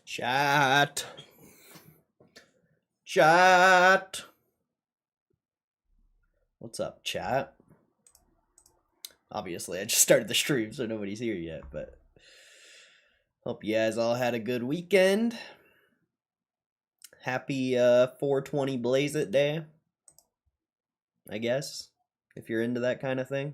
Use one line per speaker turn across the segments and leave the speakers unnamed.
Chat. Chat. What's up, chat? Obviously, I just started the stream, so nobody's here yet, but hope you guys all had a good weekend. Happy 420 Blaze It Day, I guess, if you're into that kind of thing.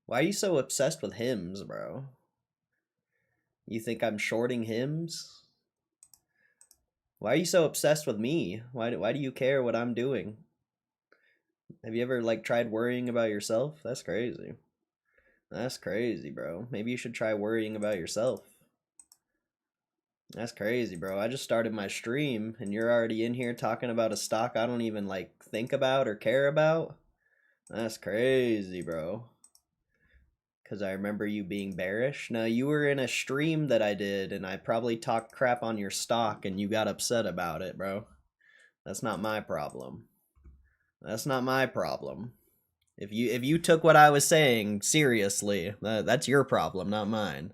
Why are you so obsessed with hymns, bro? You think I'm shorting hymns? Why are you so obsessed with me? Why do you care what I'm doing? Have you ever, like, tried worrying about yourself? That's crazy. That's crazy, bro. Maybe you should try worrying about yourself. That's crazy, bro. I just started my stream, and you're already in here talking about a stock I don't even, like, think about or care about? That's crazy, bro. Because I remember you being bearish. No, you were in a stream that I did, and I probably talked crap on your stock, and you got upset about it, bro. That's not my problem. That's not my problem. If you took what I was saying seriously, that's your problem, not mine.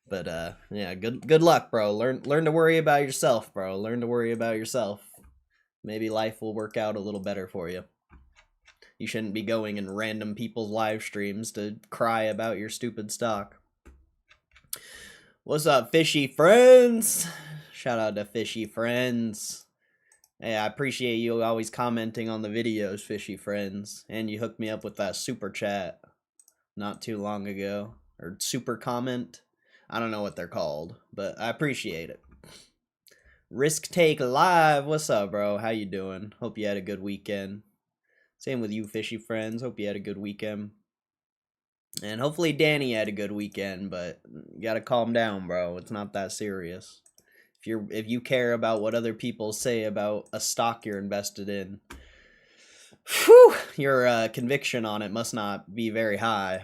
But yeah, good luck, bro. Learn to worry about yourself, bro. Learn to worry about yourself. Maybe life will work out a little better for you. You shouldn't be going in random people's live streams to cry about your stupid stock. What's up, fishy friends? Shout out to fishy friends. Hey, I appreciate you always commenting on the videos, fishy friends. And you hooked me up with that super chat not too long ago. Or super comment. I don't know what they're called, but I appreciate it. Risk Take Live. What's up, bro? How you doing? Hope you had a good weekend. Same with you, fishy friends. Hope you had a good weekend. And hopefully Danny had a good weekend, but you gotta calm down, bro. It's not that serious. If you care about what other people say about a stock you're invested in, whew, your conviction on it must not be very high.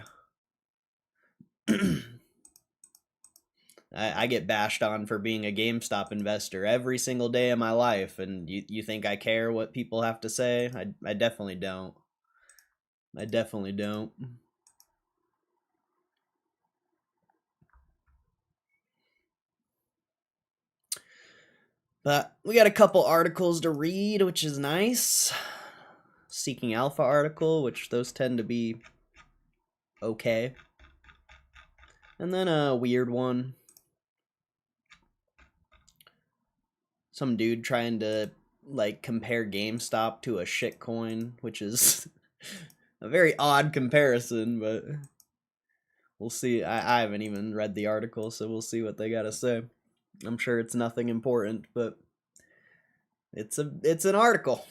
I get bashed on for being a GameStop investor every single day of my life, and you think I care what people have to say? I definitely don't. I definitely don't. But we got a couple articles to read, which is nice. Seeking Alpha article, which those tend to be okay. And then a weird one. Some dude trying to, like, compare GameStop to a shitcoin, which is a very odd comparison, but we'll see. I haven't even read the article, so we'll see what they gotta say. I'm sure it's nothing important, but it's an article.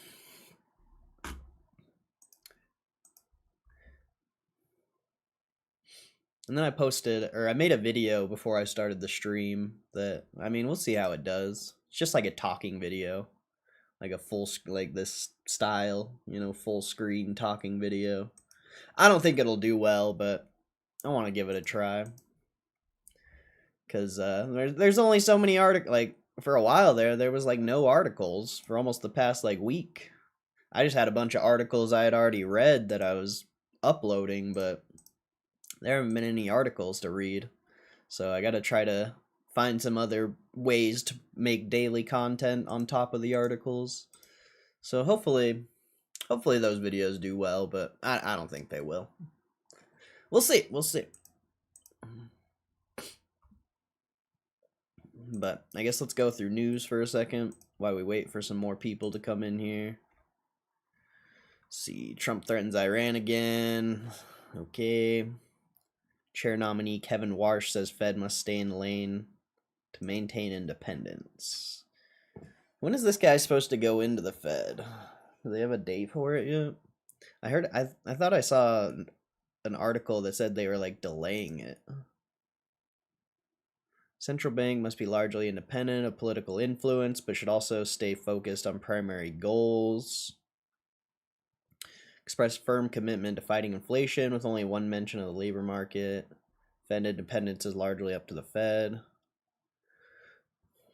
And then I made a video before I started the stream that, I mean, we'll see how it does. It's just like a talking video, like a like this style, full screen talking video. I don't think it'll do well, but I want to give it a try. Because there's only so many articles, like, for a while there was, like, no articles for almost the past, like, week. I just had a bunch of articles I had already read that I was uploading, but there haven't been any articles to read. So I gotta try to find some other ways to make daily content on top of the articles. So hopefully those videos do well, but I don't think they will. We'll see. But I guess let's go through news for a second while we wait for some more people to come in here. Let's see, Trump threatens Iran again. Okay. Chair nominee Kevin Warsh says Fed must stay in the lane to maintain independence. When is this guy supposed to go into the Fed? Do they have a date for it yet? I thought I saw an article that said they were, like, delaying it. Central bank must be largely independent of political influence, but should also stay focused on primary goals. Express firm commitment to fighting inflation with only one mention of the labor market. Fed independence is largely up to the Fed.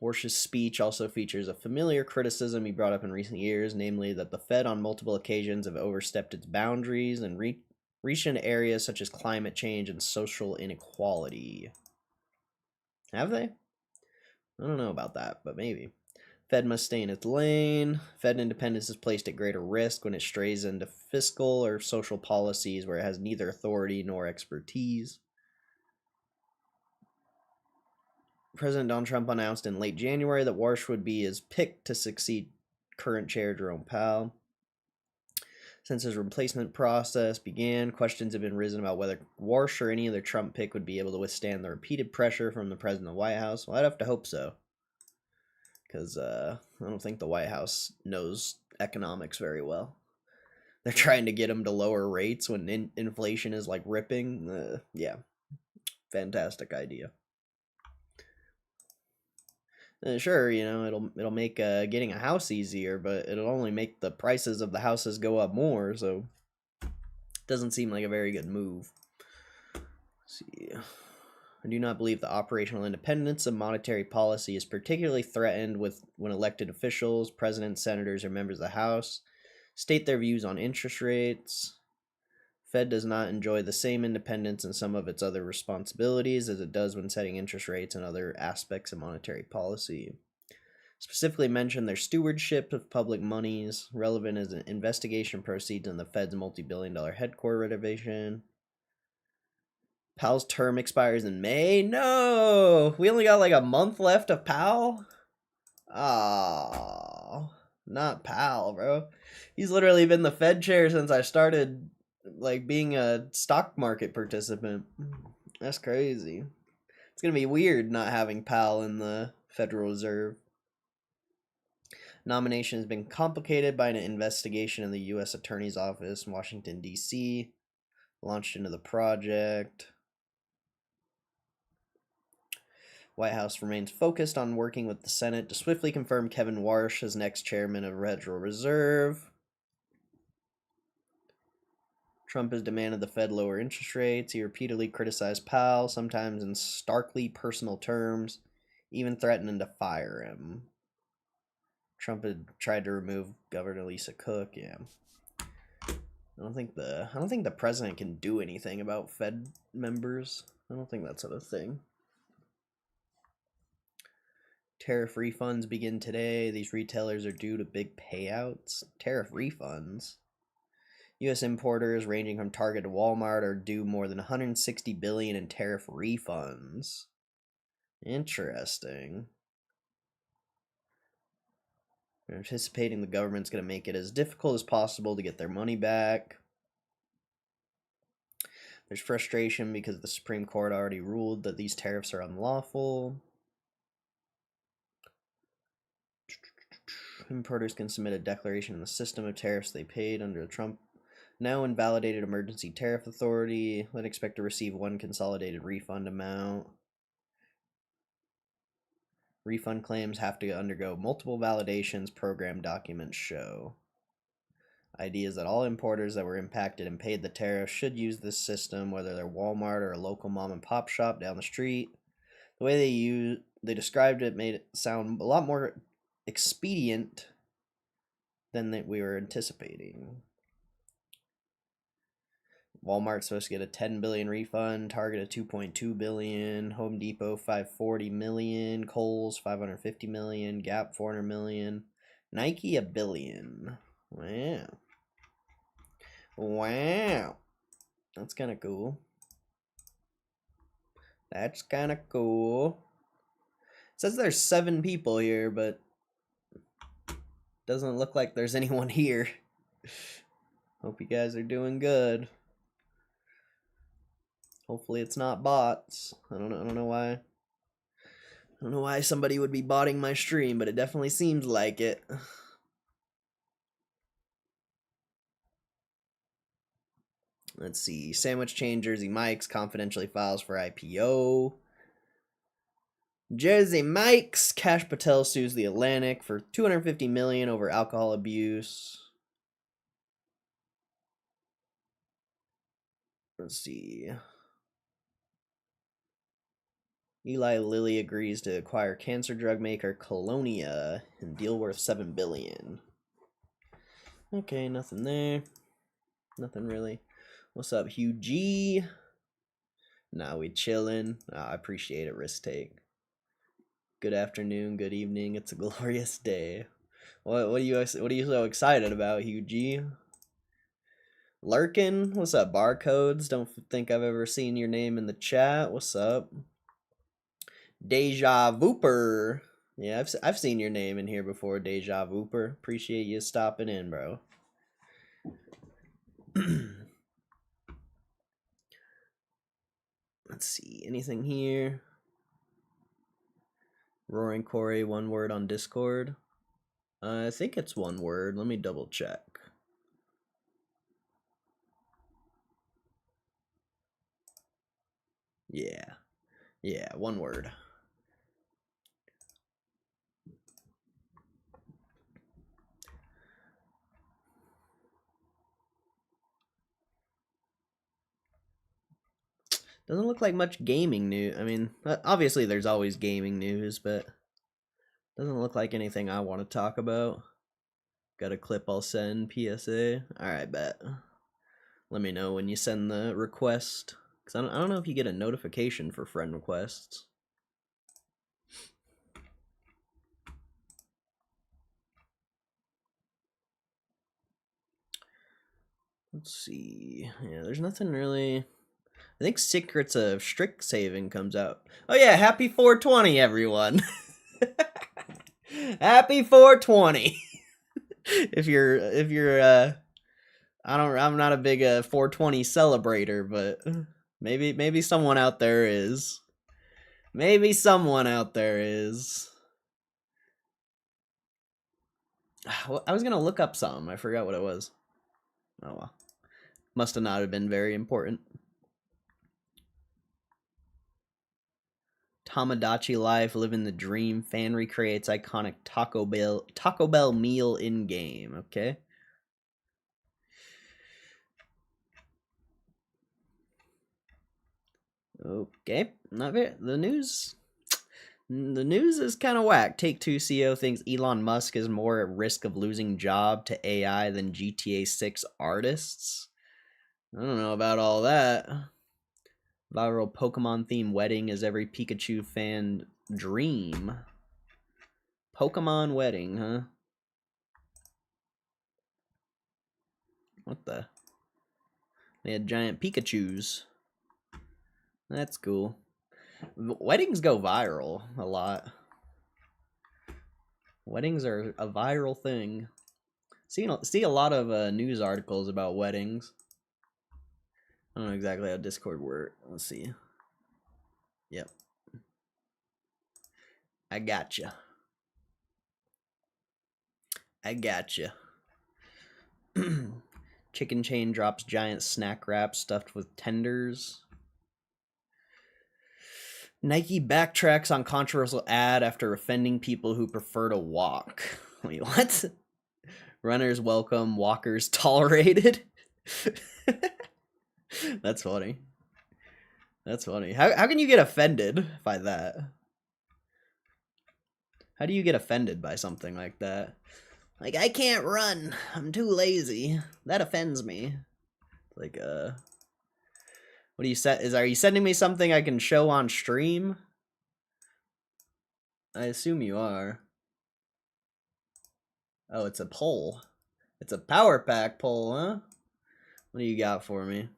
Warsh's speech also features a familiar criticism he brought up in recent years, namely that the Fed on multiple occasions have overstepped its boundaries and reached into areas such as climate change and social inequality. Have they? I don't know about that, but maybe. Fed must stay in its lane. Fed independence is placed at greater risk when it strays into fiscal or social policies where it has neither authority nor expertise. President Donald Trump announced in late January that Warsh would be his pick to succeed current chair Jerome Powell. Since his replacement process began, questions have been risen about whether Warsh or any other Trump pick would be able to withstand the repeated pressure from the president of the White House. Well, I'd have to hope so, because I don't think the White House knows economics very well. They're trying to get him to lower rates when inflation is like ripping. Yeah, fantastic idea. Sure, you know, it'll make getting a house easier, but it'll only make the prices of the houses go up more, so it doesn't seem like a very good move. Let's see. I do not believe the operational independence of monetary policy is particularly threatened when elected officials, presidents, senators, or members of the House state their views on interest rates. Fed does not enjoy the same independence in some of its other responsibilities as it does when setting interest rates and other aspects of monetary policy. Specifically mention their stewardship of public monies, relevant as an investigation proceeds in the Fed's multi-billion-dollar headquarters renovation. Powell's term expires in May? No! We only got like a month left of Powell? Oh, not Powell, bro. He's literally been the Fed chair since I started like being a stock market participant. That's crazy. It's gonna be weird not having Powell in the Federal Reserve. Nomination has been complicated by an investigation in the U.S. Attorney's Office in Washington, D.C. Launched into the project. White House remains focused on working with the Senate to swiftly confirm Kevin Warsh as next chairman of Federal Reserve. Trump has demanded the Fed lower interest rates. He repeatedly criticized Powell, sometimes in starkly personal terms, even threatening to fire him. Trump had tried to remove Governor Lisa Cook. Yeah, I don't think the president can do anything about Fed members. I don't think that's a thing. Tariff refunds begin today. These retailers are due to big payouts. Tariff refunds. U.S. importers ranging from Target to Walmart are due more than $160 billion in tariff refunds. Interesting. They're anticipating the government's going to make it as difficult as possible to get their money back. There's frustration because the Supreme Court already ruled that these tariffs are unlawful. Importers can submit a declaration in the system of tariffs they paid under the Trump now invalidated emergency tariff authority. Then expect to receive one consolidated refund amount. Refund claims have to undergo multiple validations, program documents show. Idea is that all importers that were impacted and paid the tariff should use this system, whether they're Walmart or a local mom and pop shop down the street. The way they described it made it sound a lot more expedient than we were anticipating. Walmart's supposed to get a $10 billion refund, Target a $2.2 billion, Home Depot $540 million, Kohl's $550 million, Gap $400 million, Nike $1 billion. Wow. Wow. That's kind of cool. That's kind of cool. It says there's 7 people here, but doesn't look like there's anyone here. Hope you guys are doing good. Hopefully it's not bots. I don't know why. I don't know why somebody would be botting my stream, but it definitely seems like it. Let's see. Sandwich Chain Jersey Mike's confidentially files for IPO. Jersey Mike's Cash Patel sues the Atlantic for $250 million over alcohol abuse. Let's see. Eli Lilly agrees to acquire cancer drug maker Colonia and deal worth $7 billion. Okay, nothing there. Nothing really. What's up, Hugh G? Nah, we chillin'. I appreciate it, risk take. Good afternoon, good evening. It's a glorious day. What are you so excited about, Hugh G? Lurkin, what's up, barcodes? Don't think I've ever seen your name in the chat. What's up? Deja Vooper. Yeah, I've seen your name in here before, Deja Vooper. Appreciate you stopping in, bro. Let's see, anything here? Roaring Corey, one word on Discord. I think it's one word. Let me double check. Yeah, one word. Doesn't look like much gaming news. I mean, obviously there's always gaming news, but doesn't look like anything I want to talk about. Got a clip I'll send, PSA. Alright, bet. Let me know when you send the request. Because I don't know if you get a notification for friend requests. Let's see. Yeah, there's nothing really. I think Secrets of Strict Saving comes out. Oh yeah, happy 420, everyone. Happy 420. if you're I'm not a big 420 celebrator, but maybe someone out there is. Maybe someone out there is. I was gonna look up something. I forgot what it was. Oh well. Must have not have been very important. Tamagotchi Life, living the dream. Fan recreates iconic Taco Bell meal in game. Okay. Okay. Not very. The news is kind of whack. Take-Two CEO thinks Elon Musk is more at risk of losing job to AI than GTA 6 artists. I don't know about all that. Viral Pokemon themed wedding is every Pikachu fan dream. Pokemon wedding, huh? What the? They had giant Pikachus. That's cool. Weddings go viral a lot. Weddings are a viral thing. See a lot of news articles about weddings. I don't know exactly how Discord works. Let's see. Yep. I gotcha. Chicken chain drops giant snack wrap stuffed with tenders. Nike backtracks on controversial ad after offending people who prefer to walk. Wait, what? Runners welcome, walkers tolerated. That's funny. That's funny. How can you get offended by that? How do you get offended by something like that? Like, I can't run. I'm too lazy. That offends me. Like, what do you set? Are you sending me something I can show on stream? I assume you are. Oh, it's a poll. It's a power pack poll, huh? What do you got for me?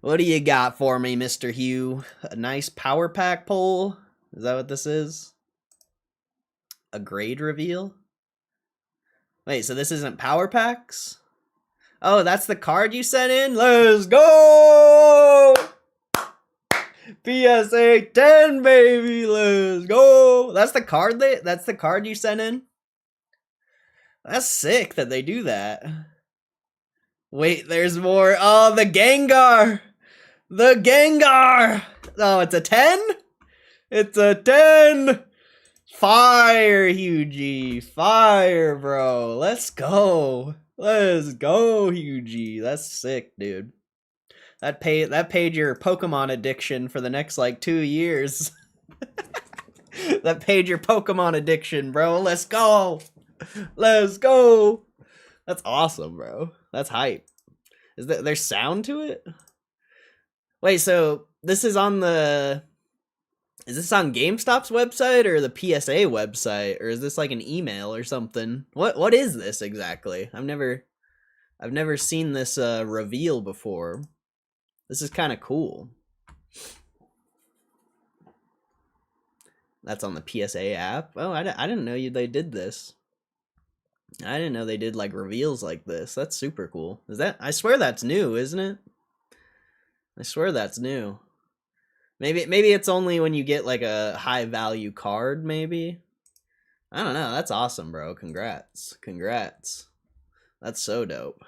What do you got for me, Mr. Hugh? A nice power pack poll? Is that what this is? A grade reveal? Wait, so this isn't power packs? Oh, that's the card you sent in? Let's go! PSA 10, baby! Let's go! That's the card that's the card you sent in? That's sick that they do that. Wait, there's more. Oh, the Gengar! The Gengar! Oh, it's a 10? It's a 10! Fire, Hughie. Fire, bro. Let's go. Let's go, Hughie. That's sick, dude. That paid your Pokemon addiction for the next like 2 years. That paid your Pokemon addiction, bro. Let's go. Let's go. That's awesome, bro. That's hype. Is there's sound to it? Wait, so this is on the... Is this on GameStop's website or the PSA website, or is this like an email or something? What is this exactly? I've never seen this reveal before. This is kind of cool. That's on the PSA app. Oh, I didn't know they did this. I didn't know they did like reveals like this. That's super cool. Is that? I swear that's new, isn't it? I swear that's new. Maybe it's only when you get like a high value card, maybe. I don't know. That's awesome, bro. Congrats. Congrats. That's so dope.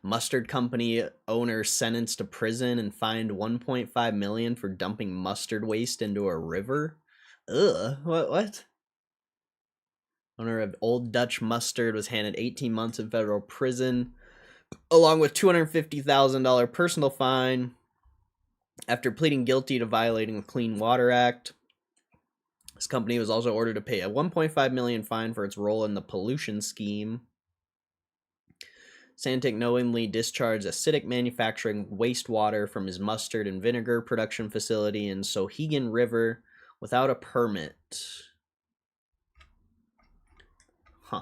Mustard company owner sentenced to prison and fined 1.5 million for dumping mustard waste into a river. Ugh. What? Owner of Old Dutch Mustard was handed 18 months in federal prison, along with $250,000 personal fine after pleading guilty to violating the Clean Water Act. This company was also ordered to pay a 1.5 million fine for its role in the pollution scheme. Santic knowingly discharged acidic manufacturing wastewater from his mustard and vinegar production facility in Sohegan River without a permit. Huh.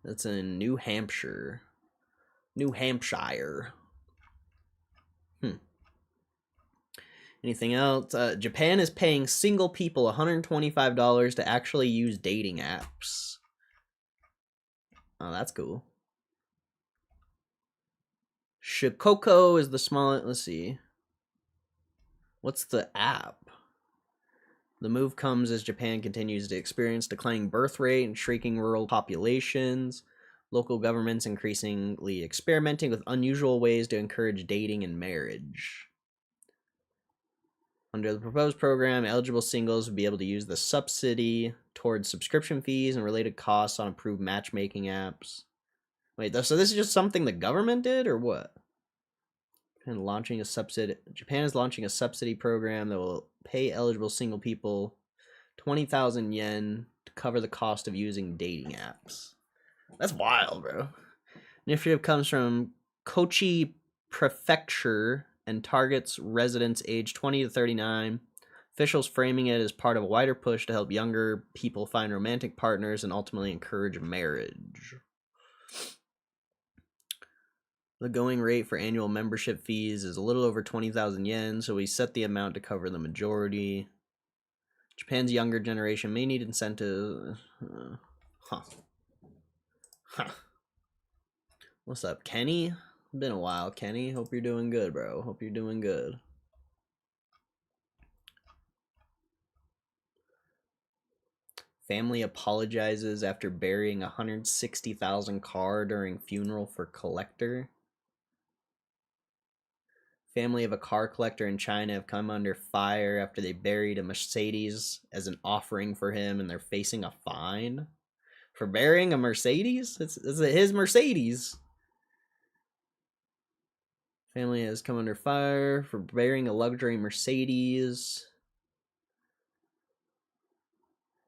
That's in New Hampshire. New Hampshire. Anything else? Japan is paying single people $125 to actually use dating apps. Oh, that's cool. Shikoko is the smallest. Let's see. What's the app? The move comes as Japan continues to experience declining birth rate and shrinking rural populations. Local governments increasingly experimenting with unusual ways to encourage dating and marriage. Under the proposed program, eligible singles would be able to use the subsidy towards subscription fees and related costs on approved matchmaking apps. Wait, so this is just something the government did, or what? Japan is launching a subsidy program that will pay eligible single people 20,000 yen to cover the cost of using dating apps. That's wild, bro. Initiative comes from Kochi Prefecture and targets residents aged 20 to 39. Officials framing it as part of a wider push to help younger people find romantic partners and ultimately encourage marriage. The going rate for annual membership fees is a little over 20,000 yen, so we set the amount to cover the majority. Japan's younger generation may need incentives. What's up, Kenny? Been a while, Kenny. Hope you're doing good, bro. Hope you're doing good. Family apologizes after burying 160,000 car during funeral for collector. Family of a car collector in China have come under fire after they buried a Mercedes as an offering for him, and they're facing a fine for burying a Mercedes. It's his Mercedes. Family has come under fire for burying a luxury Mercedes.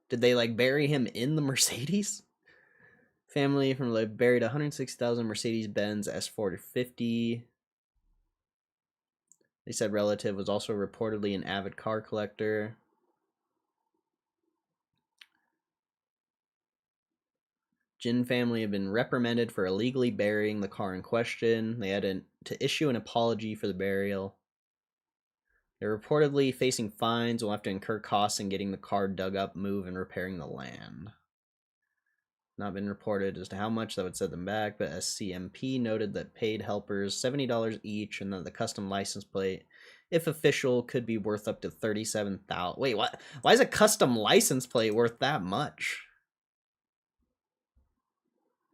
Did they like bury him in the Mercedes? Family from like buried 160,000 Mercedes-Benz S450. They said relative was also reportedly an avid car collector. Jin family have been reprimanded for illegally burying the car in question. They had to issue an apology for the burial. They're reportedly facing fines and will have to incur costs in getting the car dug up, moved, and repairing the land. Not been reported as to how much that would set them back, but SCMP noted that paid helpers $70 each, and that the custom license plate, if official, could be worth up to 37,000. Wait, what? Why is a custom license plate worth that much?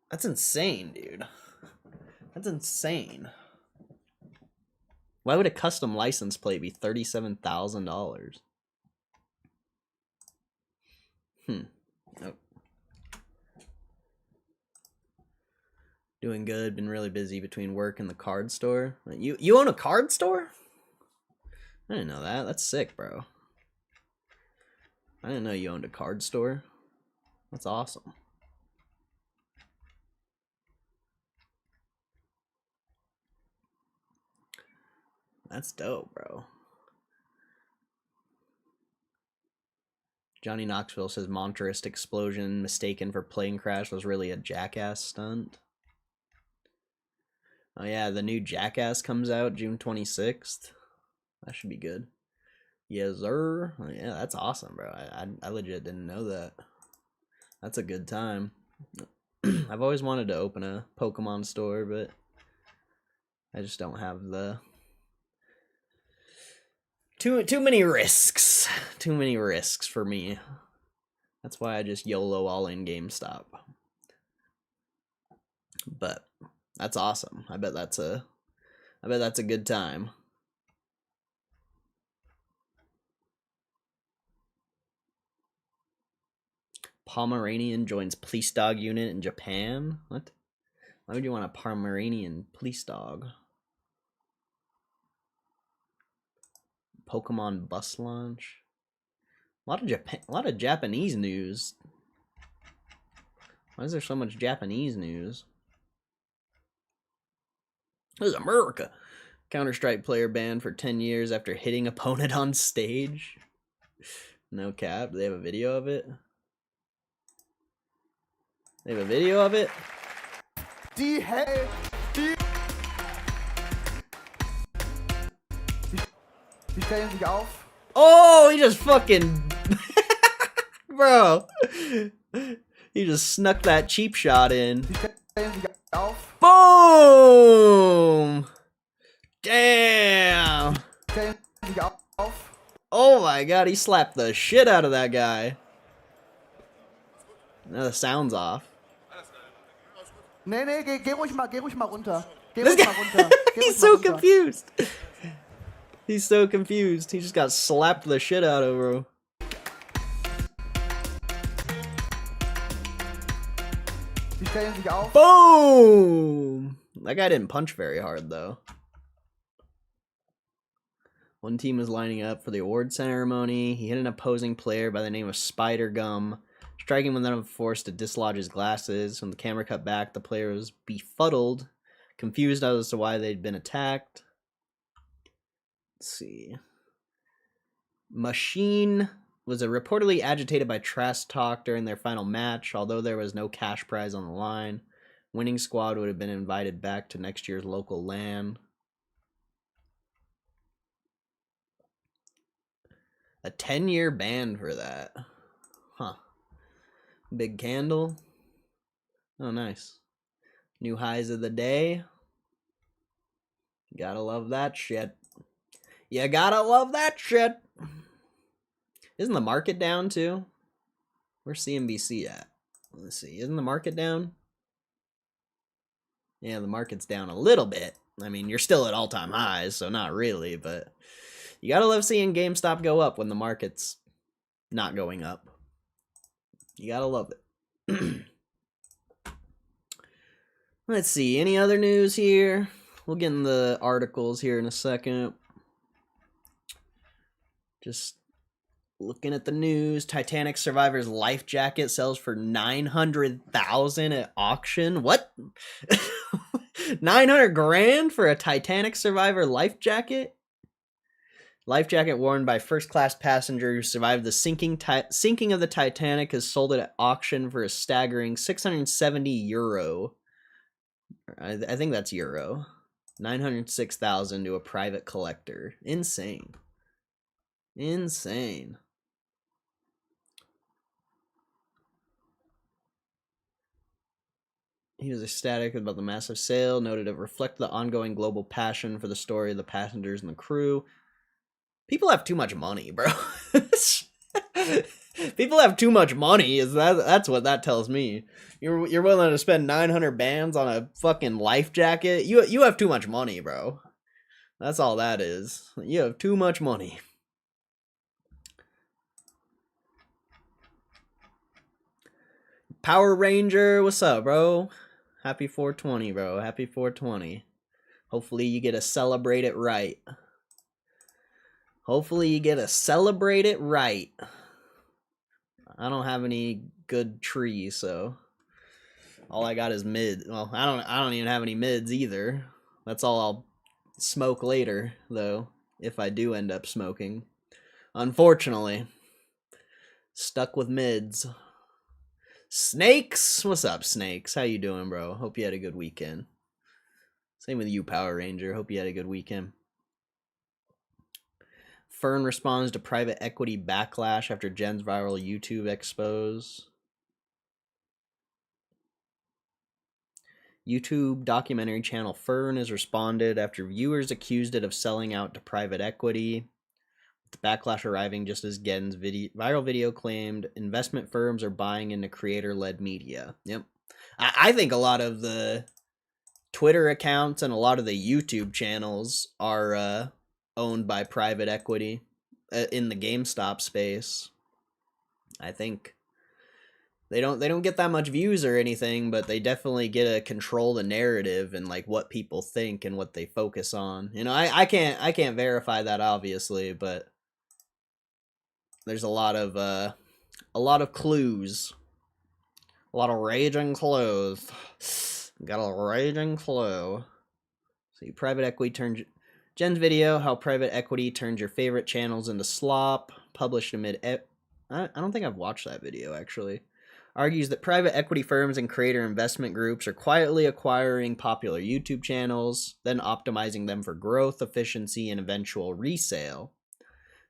That's insane, dude. That's insane. Why would a custom license plate be $37,000? Oh. Doing good. Been really busy between work and the card store. You own a card store? I didn't know that. That's sick, bro. I didn't know you owned a card store. That's awesome. That's dope, bro. Johnny Knoxville says Monterist explosion mistaken for plane crash was really a Jackass stunt. Oh yeah, the new Jackass comes out June 26th. That should be good. Yes, sir. Oh, yeah, that's awesome, bro. I legit didn't know that. That's a good time. I've always wanted to open a Pokemon store, but I just don't have the too many risks. Too many risks for me. That's why I just YOLO all in GameStop. But that's awesome. I bet that's a good time. Pomeranian joins police dog unit in Japan? What? Why would you want a Pomeranian police dog? Pokemon bus launch. A lot of Japanese news. Why is there so much Japanese news? This is America. Counter-Strike player banned for 10 years after hitting opponent on stage. No cap. Do they have a video of it? They have a video of it?
Die stellen sich auf.
Oh, he just fucking... Bro. He just snuck that cheap shot in.
Die stellen sich auf.
Boom! Damn!
Stellen sich auf.
Oh my god, he slapped the shit out of that guy. Now the sound's off.
Nee, geh ruhig mal runter. Geh
This
ruhig
guy,
mal runter.
he's so confused. He's so confused. He just got slapped the shit out of, bro.
Die stellen sich auf.
Boom! That guy didn't punch very hard, though. One team was lining up for the award ceremony. He hit an opposing player by the name of Spider Gum, striking him with force to dislodge his glasses. When the camera cut back, the player was befuddled, confused as to why they'd been attacked. Let's see. Machine was reportedly agitated by trash talk during their final match, although there was no cash prize on the line. Winning squad would have been invited back to next year's local LAN. A 10-year ban for that. Huh. Big candle. Oh, nice. New highs of the day. Gotta love that shit. You gotta love that shit. Isn't the market down too? Where's CNBC at? Let's see. Isn't the market down? Yeah, the market's down a little bit. I mean, you're still at all-time highs, so not really, but you gotta love seeing GameStop go up when the market's not going up. You gotta love it. Let's see. Any other news here? We'll get in the articles here in a second. Just looking at the news. Titanic survivor's life jacket sells for $900,000 at auction. What? 900 grand for a Titanic survivor life jacket? Life jacket worn by first-class passenger who survived the sinking of the Titanic is sold at auction for a staggering €670. I think that's euro. 906,000 to a private collector. Insane. Insane. He was ecstatic about the massive sale, noted it reflected the ongoing global passion for the story of the passengers and the crew. People have too much money, bro. People have too much money. That's what that tells me. You're willing to spend 900 bands on a fucking life jacket? You have too much money, bro. That's all that is. You have too much money. Power Ranger, what's up, bro? Happy 420, bro. Happy 420. Hopefully you get to celebrate it right. Hopefully you get to celebrate it right. I don't have any good trees, so all I got is mid. Well, I don't even have any mids either. That's all I'll smoke later, though, if I do end up smoking. Unfortunately, stuck with mids. Snakes, what's up, Snakes? How you doing, bro? Hope you had a good weekend. Same with you, Power Ranger. Hope you had a good weekend. Fern responds to private equity backlash after Jen's viral YouTube expose. YouTube documentary channel Fern has responded after viewers accused it of selling out to private equity. The backlash arriving just as Gen's viral video claimed investment firms are buying into creator-led media. Yep. I think a lot of the Twitter accounts and a lot of the YouTube channels are owned by private equity in the GameStop space. I think they don't get that much views or anything, but they definitely get to control the narrative and like what people think and what they focus on. You know, I can't verify that obviously, but there's a lot of clues. A lot of raging clues. Got a raging clue. See, private equity turned Jen's video, how private equity turns your favorite channels into slop, published amid I don't think I've watched that video actually. Argues that private equity firms and creator investment groups are quietly acquiring popular YouTube channels, then optimizing them for growth, efficiency, and eventual resale.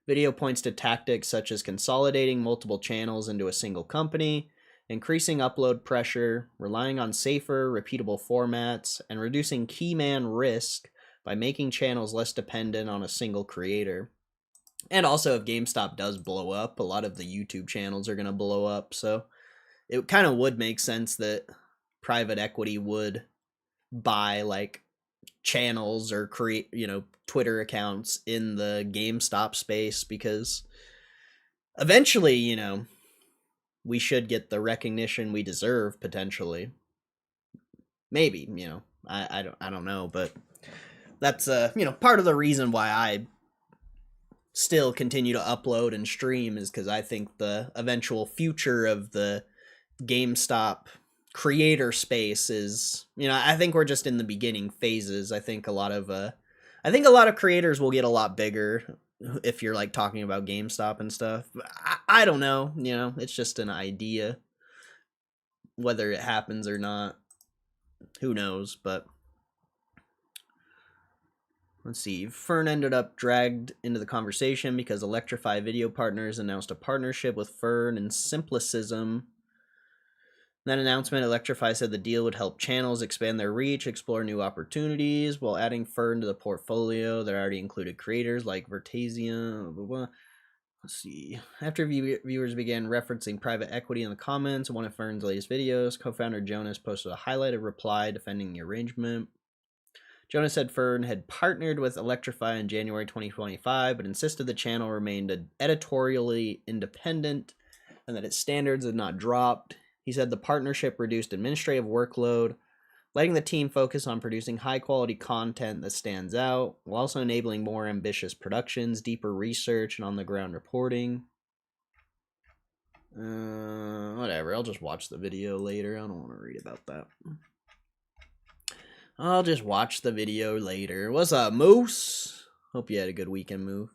Video points to tactics such as consolidating multiple channels into a single company, increasing upload pressure, relying on safer, repeatable formats, and reducing key man risk by making channels less dependent on a single creator. And also, if GameStop does blow up, a lot of the YouTube channels are going to blow up, so it kind of would make sense that private equity would buy like channels or create, Twitter accounts in the GameStop space, because eventually, we should get the recognition we deserve potentially. Maybe, I don't know, but that's part of the reason why I still continue to upload and stream is because I think the eventual future of the GameStop creator space is, I think we're just in the beginning phases. I think a lot of creators will get a lot bigger if you're like talking about GameStop and stuff. I don't know, it's just an idea. Whether it happens or not, who knows, but let's see. Fern ended up dragged into the conversation because Electrify Video Partners announced a partnership with Fern and Simplicism. That announcement, Electrify said the deal would help channels expand their reach, explore new opportunities, while adding Fern to the portfolio that already included creators like Vertasia. Blah, blah. Let's see. After viewers began referencing private equity in the comments of one of Fern's latest videos, co-founder Jonas posted a highlighted reply defending the arrangement. Jonas said Fern had partnered with Electrify in January 2025, but insisted the channel remained editorially independent and that its standards had not dropped. He said the partnership reduced administrative workload, letting the team focus on producing high-quality content that stands out, while also enabling more ambitious productions, deeper research, and on-the-ground reporting. Whatever, I'll just watch the video later. I don't want to read about that. I'll just watch the video later. What's up, Moose? Hope you had a good weekend, Moose.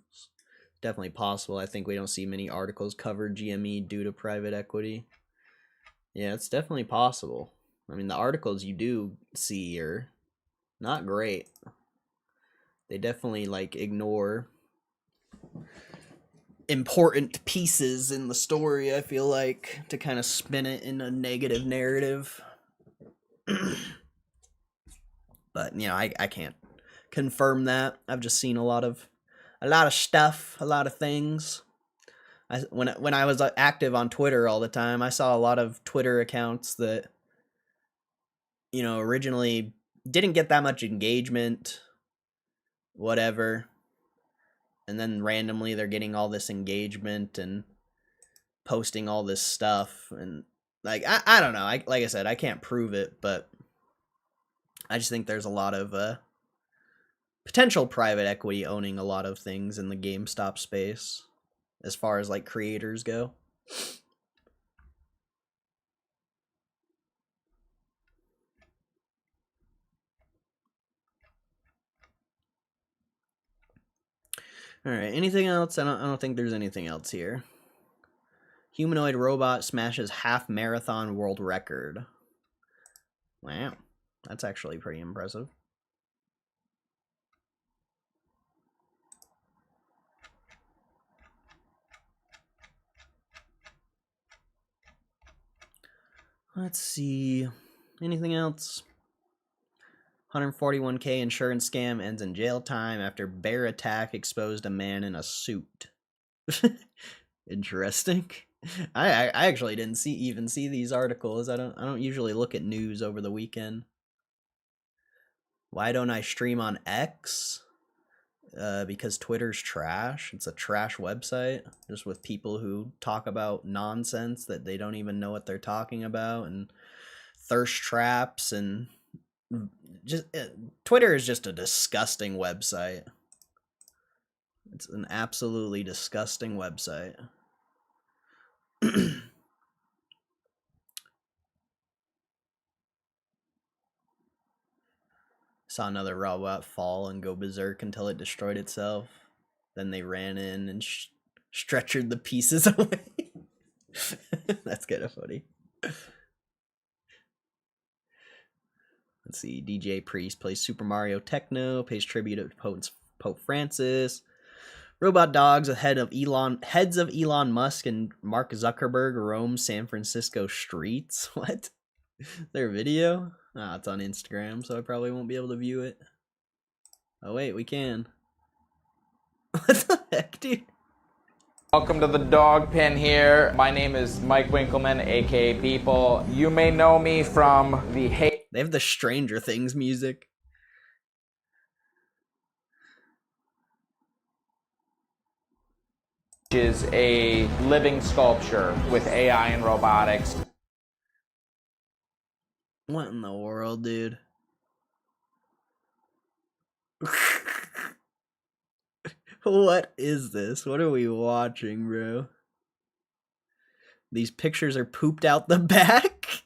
Definitely possible. I think we don't see many articles cover GME due to private equity. Yeah, it's definitely possible. I mean, the articles you do see are not great. They definitely, ignore important pieces in the story, I feel like, to kind of spin it in a negative narrative. But, I can't confirm that. I've just seen a lot of stuff, a lot of things. When I was active on Twitter all the time, I saw a lot of Twitter accounts that, originally didn't get that much engagement, whatever, and then randomly they're getting all this engagement and posting all this stuff, and I don't know. Like I said, I can't prove it, but I just think there's a lot of potential private equity owning a lot of things in the GameStop space as far as like creators go. All right, anything else? I don't think there's anything else here. Humanoid robot smashes half marathon world record. Wow, that's actually pretty impressive. Let's see. Anything else? 141K insurance scam ends in jail time after bear attack exposed a man in a suit. Interesting. I actually didn't even see these articles. I don't usually look at news over the weekend. Why don't I stream on X? Because Twitter's trash. It's a trash website, just with people who talk about nonsense that they don't even know what they're talking about, and thirst traps, and just Twitter is just a disgusting website. It's an absolutely disgusting website. Saw another robot fall and go berserk until it destroyed itself. Then they ran in and stretchered the pieces away. That's kind of funny. Let's see. DJ Priest plays Super Mario Techno, pays tribute to Pope Francis. Robot dogs heads of Elon Musk and Mark Zuckerberg roam San Francisco streets. What? Their video? Ah, it's on Instagram, so I probably won't be able to view it. Oh wait, we can. What the heck, dude?
Welcome to the dog pen here. My name is Mike Winkleman, aka People. You may know me from the Hate.
They have the Stranger Things music.
Which is a living sculpture with AI and robotics.
What in the world, dude? What is this? What are we watching, bro? These pictures are pooped out the back?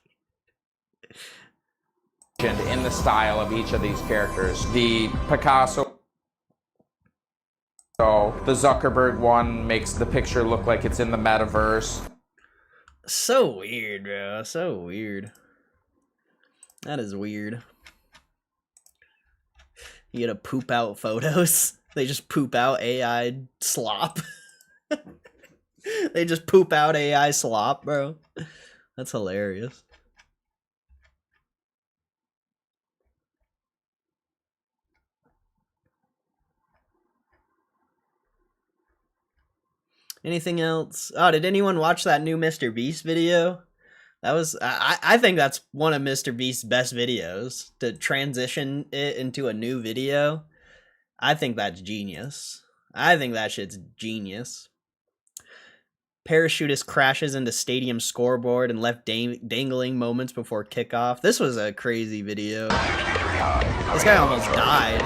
In the style of each of these characters. The Picasso. So the Zuckerberg one makes the picture look like it's in the metaverse.
So weird, bro. So weird. That is weird. You gotta poop out photos. They just poop out AI slop. They just poop out AI slop, bro. That's hilarious. Anything else? Oh, did anyone watch that new Mr. Beast video? That was I think that's one of Mr. Beast's best videos. To transition it into a new video, I think that's genius. I think that shit's genius. Parachutist crashes into stadium scoreboard and left dangling moments before kickoff. This was a crazy video. This guy almost died.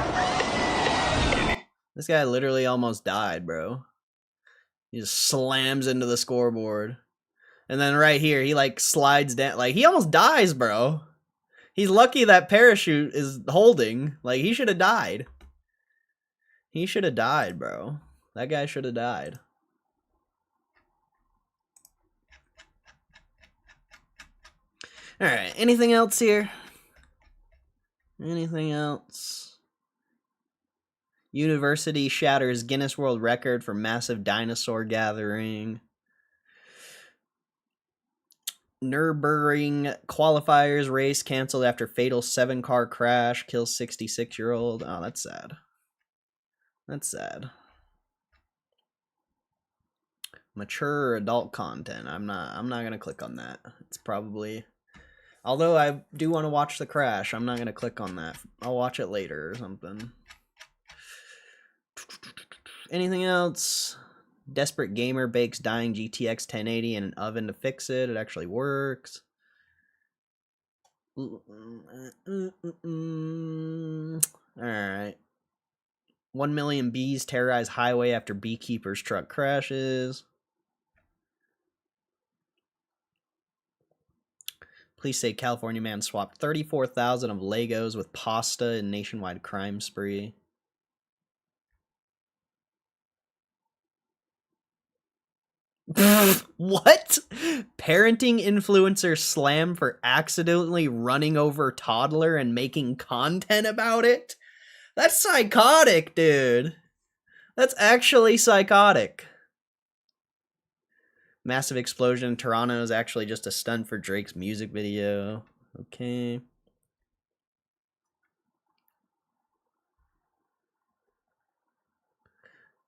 This guy literally almost died, bro. He just slams into the scoreboard. And then right here, he like slides down. Like, he almost dies, bro. He's lucky that parachute is holding. Like, he should have died. He should have died, bro. That guy should have died. Alright, anything else here? Anything else? University shatters Guinness World Record for massive dinosaur gathering. Nürburgring qualifiers race canceled after fatal 7-car crash kills 66-year-old. Oh, that's sad. That's sad. Mature adult content. I'm not gonna click on that. It's probably, although I do want to watch the crash, I'm not gonna click on that. I'll watch it later or something. Anything else? Desperate gamer bakes dying GTX 1080 in an oven to fix it. It actually works. Alright. 1 million bees terrorize highway after beekeeper's truck crashes. Police say California man swapped 34,000 of Legos with pasta in nationwide crime spree. What? Parenting influencer slam for accidentally running over toddler and making content about it? That's psychotic, dude. That's actually psychotic. Massive explosion in Toronto is actually just a stunt for Drake's music video. Okay.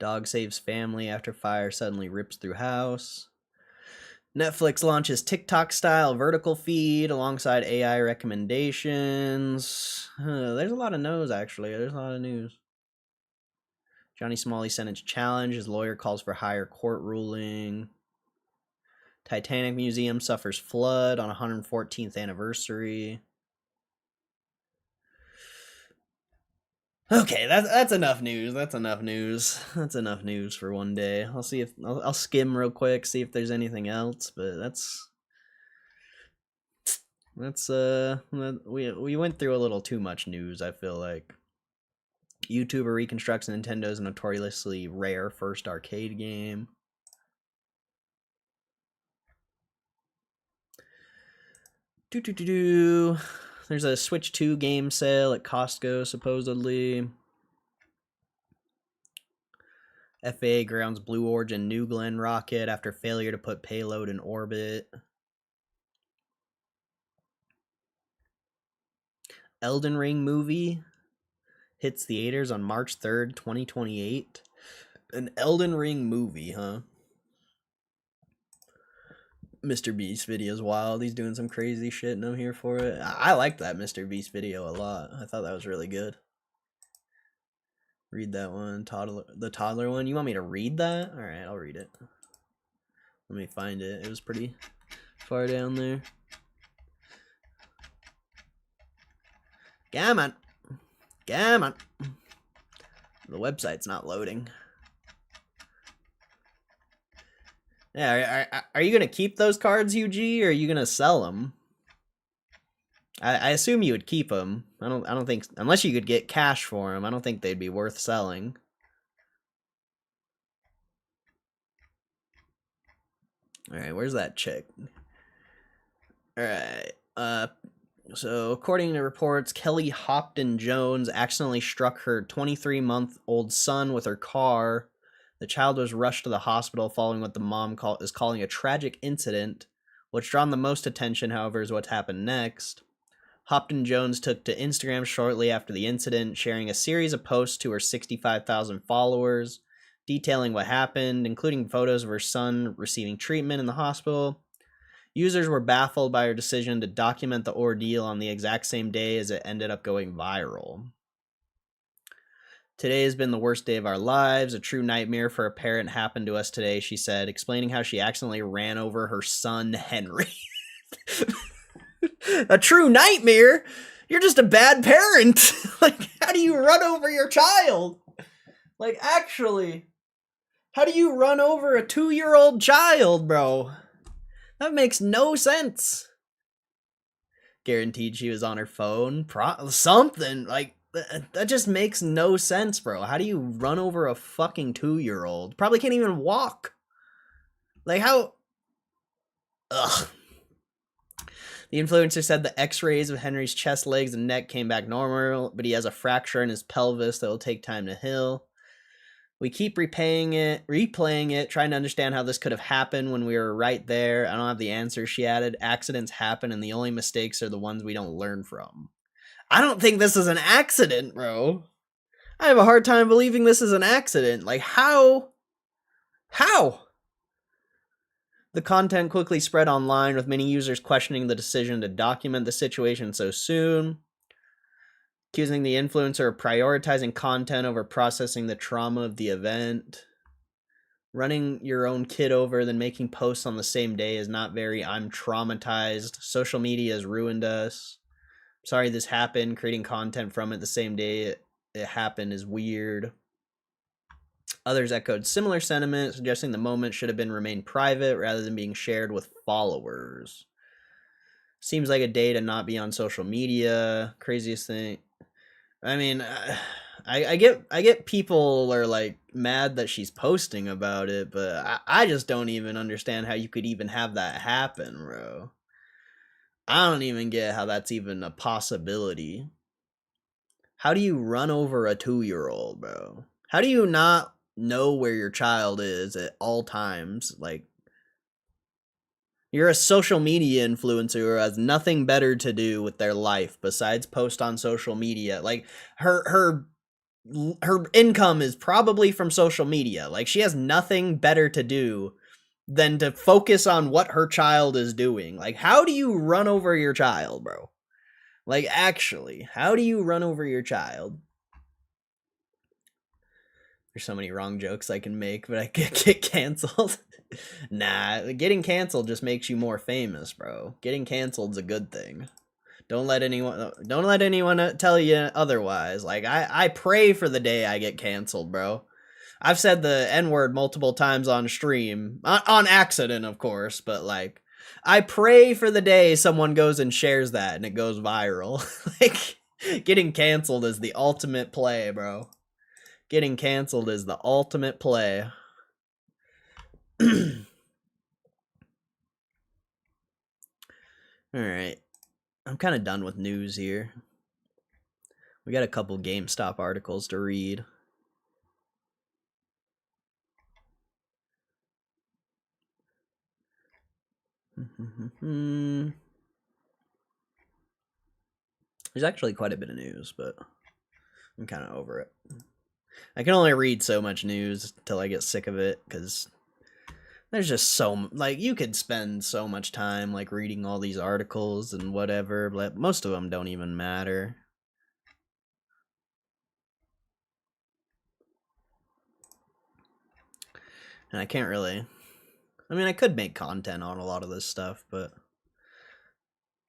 Dog saves family after fire suddenly rips through house. Netflix launches TikTok-style vertical feed alongside AI recommendations. There's a lot of no's, actually. There's a lot of news. Johnny Smalley sentence challenge. His lawyer calls for higher court ruling. Titanic Museum suffers flood on 114th anniversary. Okay, that's enough news. That's enough news. That's enough news for one day. I'll see if I'll skim real quick, see if there's anything else. But that's we went through a little too much news. I feel like YouTuber reconstructs Nintendo's notoriously rare first arcade game. There's a Switch 2 game sale at Costco, supposedly. FAA grounds Blue Origin New Glenn rocket after failure to put payload in orbit. Elden Ring movie hits theaters on March 3rd, 2028. An Elden Ring movie, huh? Mr. Beast video's wild. He's doing some crazy shit and I'm here for it. I liked that Mr. Beast video a lot. I thought that was really good. Read that one. The toddler one. You want me to read that? Alright, I'll read it. Let me find it. It was pretty far down there. Gammon. Gammon. The website's not loading. Yeah, are you gonna keep those cards, UG, or are you gonna sell them? I assume you would keep them. I don't think, unless you could get cash for them, I don't think they'd be worth selling. All right, where's that chick? All right. So according to reports, Kelly Hopton Jones accidentally struck her 23-month-old son with her car. The child was rushed to the hospital following what the mom is calling a tragic incident. What's drawn the most attention, however, is what's happened next. Hopton Jones took to Instagram shortly after the incident, sharing a series of posts to her 65,000 followers, detailing what happened, including photos of her son receiving treatment in the hospital. Users were baffled by her decision to document the ordeal on the exact same day as it ended up going viral. Today has been the worst day of our lives. A true nightmare for a parent happened to us today, she said, explaining how she accidentally ran over her son, Henry. A true nightmare? You're just a bad parent. Like, how do you run over your child? Like, actually, how do you run over a 2-year-old child, bro? That makes no sense. Guaranteed she was on her phone. Something. Like, that just makes no sense, bro. How do you run over a fucking 2-year-old? Probably can't even walk. Like, how... Ugh. The influencer said the x-rays of Henry's chest, legs, and neck came back normal, but he has a fracture in his pelvis that will take time to heal. We keep replaying it, trying to understand how this could have happened when we were right there. I don't have the answer, she added. Accidents happen, and the only mistakes are the ones we don't learn from. I don't think this is an accident, bro. I have a hard time believing this is an accident. Like, how? How? The content quickly spread online, with many users questioning the decision to document the situation so soon, accusing the influencer of prioritizing content over processing the trauma of the event. Running your own kid over, then making posts on the same day is not very I'm traumatized. Social media has ruined us. Sorry this happened. Creating content from it the same day it happened is weird. Others echoed similar sentiment, suggesting the moment should have been remained private rather than being shared with followers. Seems like a day to not be on social media. Craziest thing. I mean, I get people are like mad that she's posting about it, but I just don't even understand how you could even have that happen, bro. I don't even get how that's even a possibility. How do you run over a 2-year-old, bro? How do you not know where your child is at all times? Like, you're a social media influencer who has nothing better to do with their life besides post on social media. Like, her income is probably from social media. Like, she has nothing better to do than to focus on what her child is doing. Like, how do you run over your child, bro? Like, actually, how do you run over your child? There's so many wrong jokes I can make, but I could get canceled. Nah, getting canceled just makes you more famous, bro. Getting canceled's a good thing. Don't let anyone tell you otherwise. Like, I pray for the day I get canceled, bro. I've said the N-word multiple times on stream. On accident, of course, but like, I pray for the day someone goes and shares that and it goes viral. Like, getting canceled is the ultimate play, bro. Getting canceled is the ultimate play. Alright. I'm kind of done with news here. We got a couple GameStop articles to read. There's actually quite a bit of news, but I'm kind of over it. I can only read so much news till I get sick of it, because there's just so, like, you could spend so much time, like, reading all these articles and whatever, but most of them don't even matter. And I can't really, I mean, I could make content on a lot of this stuff, but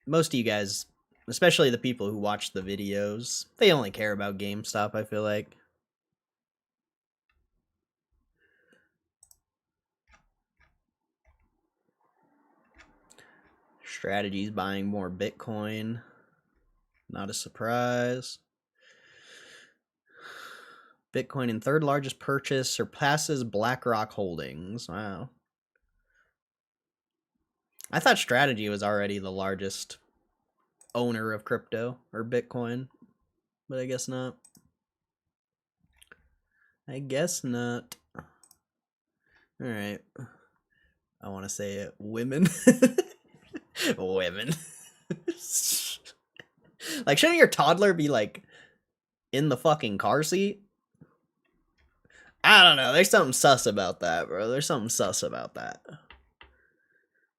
most of you guys, especially the people who watch the videos, they only care about GameStop, I feel like. Strategies buying more Bitcoin. Not a surprise. Bitcoin in third largest purchase surpasses BlackRock holdings. Wow. I thought Strategy was already the largest owner of crypto or Bitcoin, but I guess not. I guess not. All right. I want to say it. Women. Women. Like, shouldn't your toddler be, like, in the fucking car seat? I don't know. There's something sus about that, bro. There's something sus about that.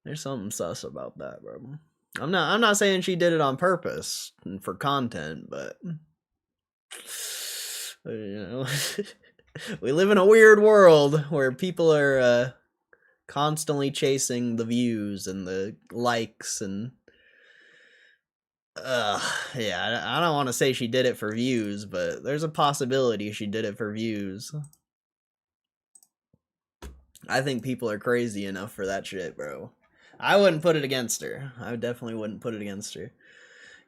There's something sus about that, bro. I'm not saying she did it on purpose and for content, but you know, we live in a weird world where people are constantly chasing the views and the likes and yeah, I don't want to say she did it for views, but there's a possibility she did it for views. I think people are crazy enough for that shit, bro. I wouldn't put it against her. I definitely wouldn't put it against her.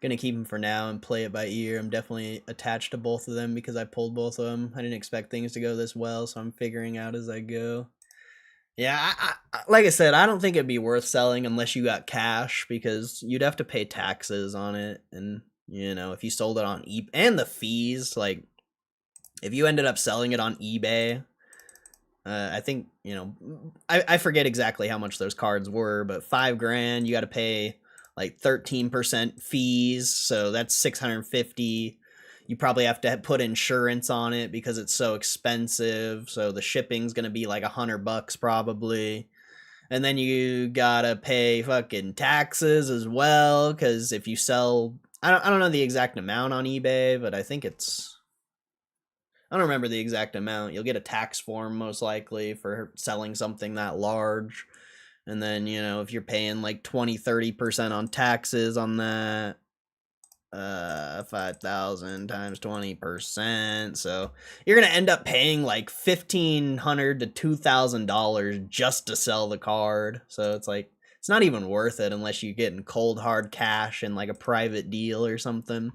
Gonna keep them for now and play it by ear. I'm definitely attached to both of them because I pulled both of them. I didn't expect things to go this well, so I'm figuring out as I go. Yeah, I like I said, I don't think it'd be worth selling unless you got cash, because you'd have to pay taxes on it, and you know, if you sold it on eBay, and the fees, like if you ended up selling it on eBay, I think, you know, I forget exactly how much those cards were, but $5,000, you got to pay like 13% fees, so that's $650. You probably have to put insurance on it because it's so expensive, so the shipping's gonna be like $100 probably. And then you gotta pay fucking taxes as well, because if you sell, I don't know the exact amount on eBay, but I think it's, I don't remember the exact amount. You'll get a tax form most likely for selling something that large. And then, you know, if you're paying like 20-30% on taxes on that, 5,000 times 20%. So you're gonna end up paying like $1,500 to $2,000 just to sell the card. So it's like it's not even worth it unless you get in cold hard cash and like a private deal or something.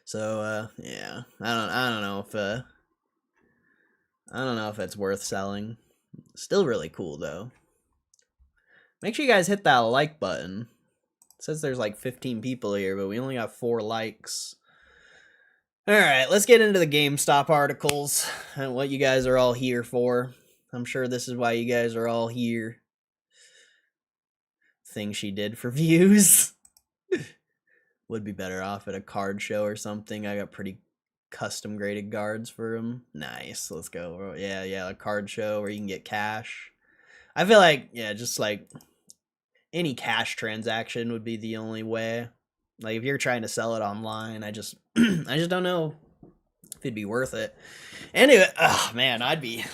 So yeah, I don't know if it's worth selling. Still really cool though. Make sure you guys hit that like button. It says there's like 15 people here, but we only got 4 likes. Alright, let's get into the GameStop articles and what you guys are all here for. I'm sure this is why you guys are all here. Things she did for views. Would be better off at a card show or something. I got pretty custom graded cards for them. Nice, let's go. Yeah, a card show where you can get cash. I feel like, yeah, just like any cash transaction would be the only way. Like if you're trying to sell it online, I just don't know if it'd be worth it. Anyway, oh man, I'd be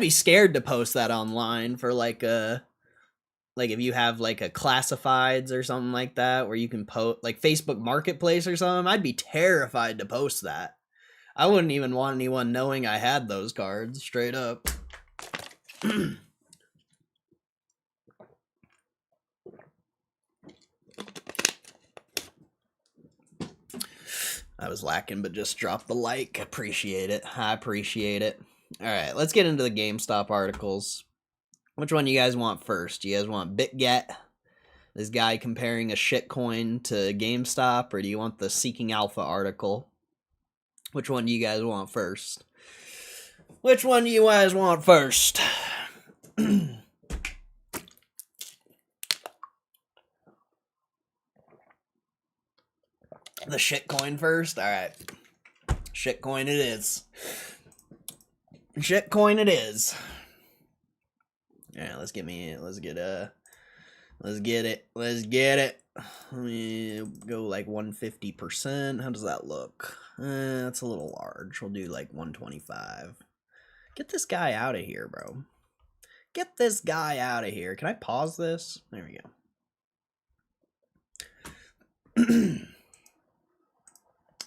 scared to post that online for like if you have like a classifieds or something like that where you can post like Facebook Marketplace or something. I'd be terrified to post that. I wouldn't even want anyone knowing I had those cards, straight up. I was lacking, but just drop the like. Appreciate it. I appreciate it. All right, let's get into the GameStop articles. Which one do you guys want first? Do you guys want BitGet, this guy comparing a shitcoin to GameStop, or do you want the Seeking Alpha article? Which one do you guys want first? Which one do you guys want first? The shitcoin first? Alright. Shitcoin it is. Shitcoin it is. Alright, let's get it. Let me go like 150%. How does that look? That's a little large. We'll do like 125. Get this guy out of here, bro. Get this guy out of here. Can I pause this? There we go.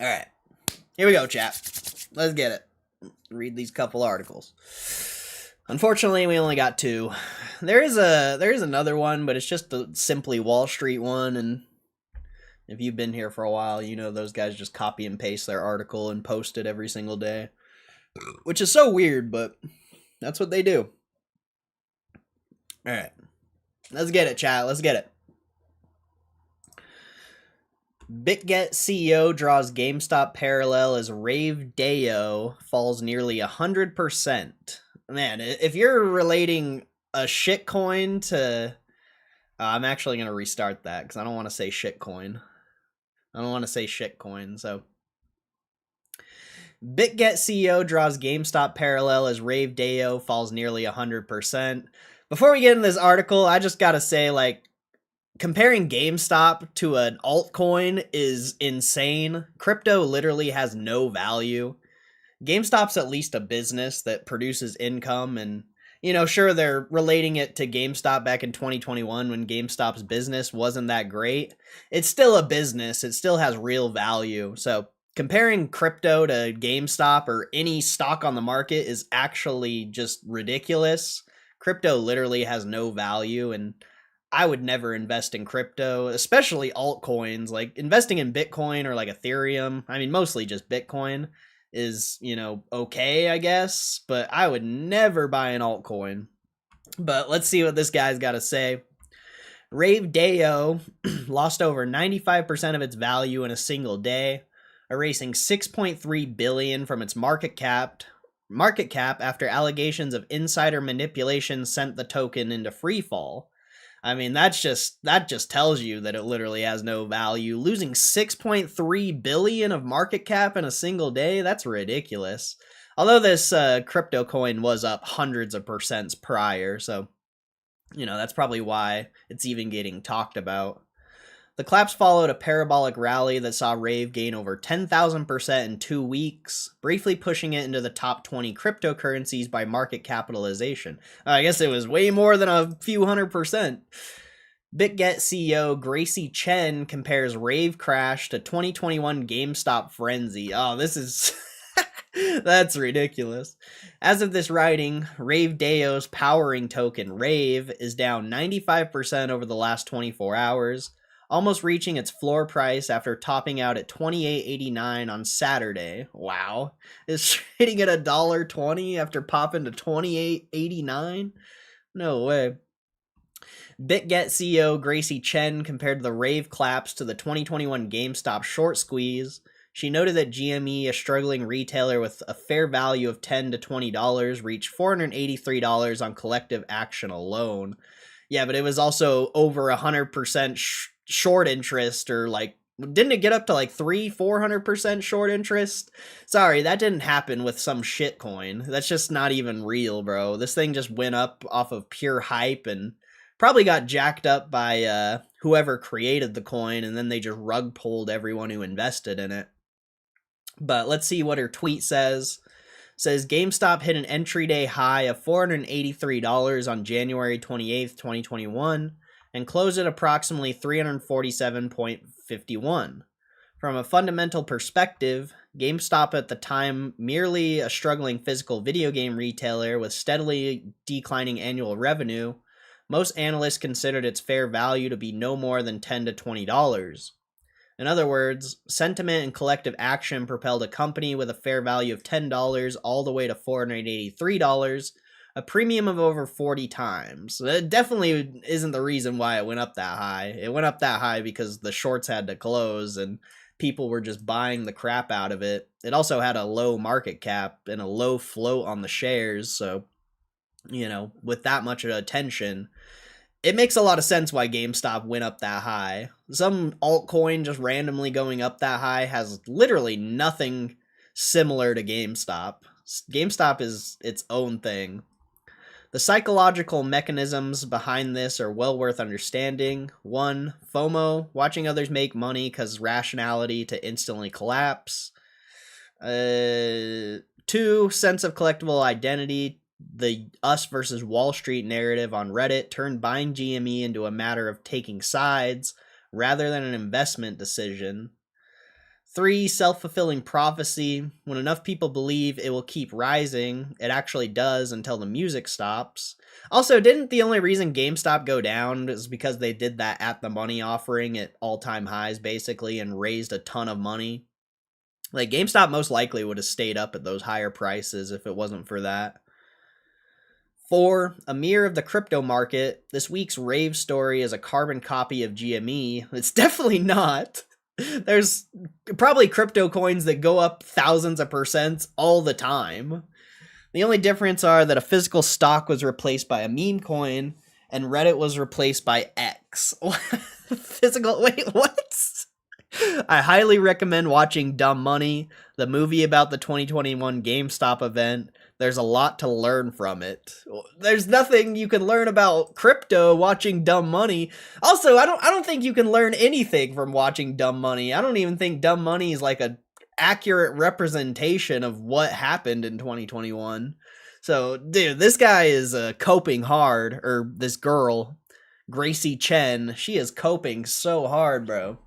Alright. Here we go, chat. Let's get it. Read these couple articles. Unfortunately, we only got 2. There is another one, but it's just the Simply Wall Street one, and if you've been here for a while, you know those guys just copy and paste their article and post it every single day. Which is so weird, but that's what they do. Alright. Let's get it, chat. Let's get it. BitGet CEO draws GameStop parallel as Rave Deo falls nearly 100%. Man, if you're relating a shitcoin to... I'm actually going to restart that because I don't want to say shitcoin. So... BitGet CEO draws GameStop parallel as Rave Deo falls nearly 100%. Before we get into this article, I just got to say, like, comparing GameStop to an altcoin is insane. Crypto literally has no value. GameStop's at least a business that produces income, and, you know, sure, they're relating it to GameStop back in 2021 when GameStop's business wasn't that great. It's still a business. It still has real value. So comparing crypto to GameStop or any stock on the market is actually just ridiculous. Crypto literally has no value, and I would never invest in crypto, especially altcoins. Like investing in Bitcoin or like Ethereum, I mean, mostly just Bitcoin is, you know, okay, I guess, but I would never buy an altcoin. But let's see what this guy's got to say. Rave Deo lost over 95% of its value in a single day, erasing $6.3 billion from its market cap after allegations of insider manipulation sent the token into free fall. I mean, that just tells you that it literally has no value. Losing 6.3 billion of market cap in a single day, that's ridiculous. Although this crypto coin was up hundreds of percents prior, so, you know, that's probably why it's even getting talked about. The collapse followed a parabolic rally that saw Rave gain over 10,000% in 2 weeks, briefly pushing it into the top 20 cryptocurrencies by market capitalization. I guess it was way more than a few 100%. BitGet CEO Gracie Chen compares rave crash to 2021 GameStop frenzy. Oh, this is... That's ridiculous. As of this writing, Rave Deo's powering token, Rave, is down 95% over the last 24 hours, almost reaching its floor price after topping out at $28.89 on Saturday. Wow. It's trading at $1.20 after popping to $28.89? No way. BitGet CEO Gracie Chen compared the rave collapse to the 2021 GameStop short squeeze. She noted that GME, a struggling retailer with a fair value of $10 to $20, reached $483 on collective action alone. Yeah, but it was also over 100% short interest, or like, didn't it get up to like 400% short interest? Sorry, that didn't happen with some shit coin. That's just not even real, bro. This thing just went up off of pure hype and probably got jacked up by whoever created the coin, and then they just rug pulled everyone who invested in it. But let's see what her tweet says. It says GameStop hit an entry day high of $483 on January 28th, 2021, and closed at approximately $347.51. From a fundamental perspective, GameStop at the time merely a struggling physical video game retailer with steadily declining annual revenue. Most analysts considered its fair value to be no more than $10 to $20. In other words, sentiment and collective action propelled a company with a fair value of $10 all the way to $483, a premium of over 40 times. So that definitely isn't the reason why it went up that high. It went up that high because the shorts had to close and people were just buying the crap out of it. It also had a low market cap and a low float on the shares, so, you know, with that much attention, it makes a lot of sense why GameStop went up that high. Some altcoin just randomly going up that high has literally nothing similar to GameStop. GameStop is its own thing. The psychological mechanisms behind this are well worth understanding. 1. FOMO, watching others make money causes rationality to instantly collapse. 2. Sense of collectible identity. The us versus Wall Street narrative on Reddit turned buying GME into a matter of taking sides rather than an investment decision. 3. Self-fulfilling prophecy. When enough people believe it will keep rising, it actually does until the music stops. Also, didn't the only reason GameStop go down is because they did that at the money offering at all-time highs, basically, and raised a ton of money? Like, GameStop most likely would have stayed up at those higher prices if it wasn't for that. 4. A mirror of the crypto market. This week's rave story is a carbon copy of GME. It's definitely not. There's probably crypto coins that go up thousands of percents all the time. The only difference are that a physical stock was replaced by a meme coin, and Reddit was replaced by X. Physical, wait, what? I highly recommend watching Dumb Money, the movie about the 2021 GameStop event. There's a lot to learn from it. There's nothing you can learn about crypto watching Dumb Money. Also, I don't think you can learn anything from watching Dumb Money. I don't even think Dumb Money is like a accurate representation of what happened in 2021. So, dude, this guy is coping hard, or this girl, Gracie Chen, she is coping so hard, bro.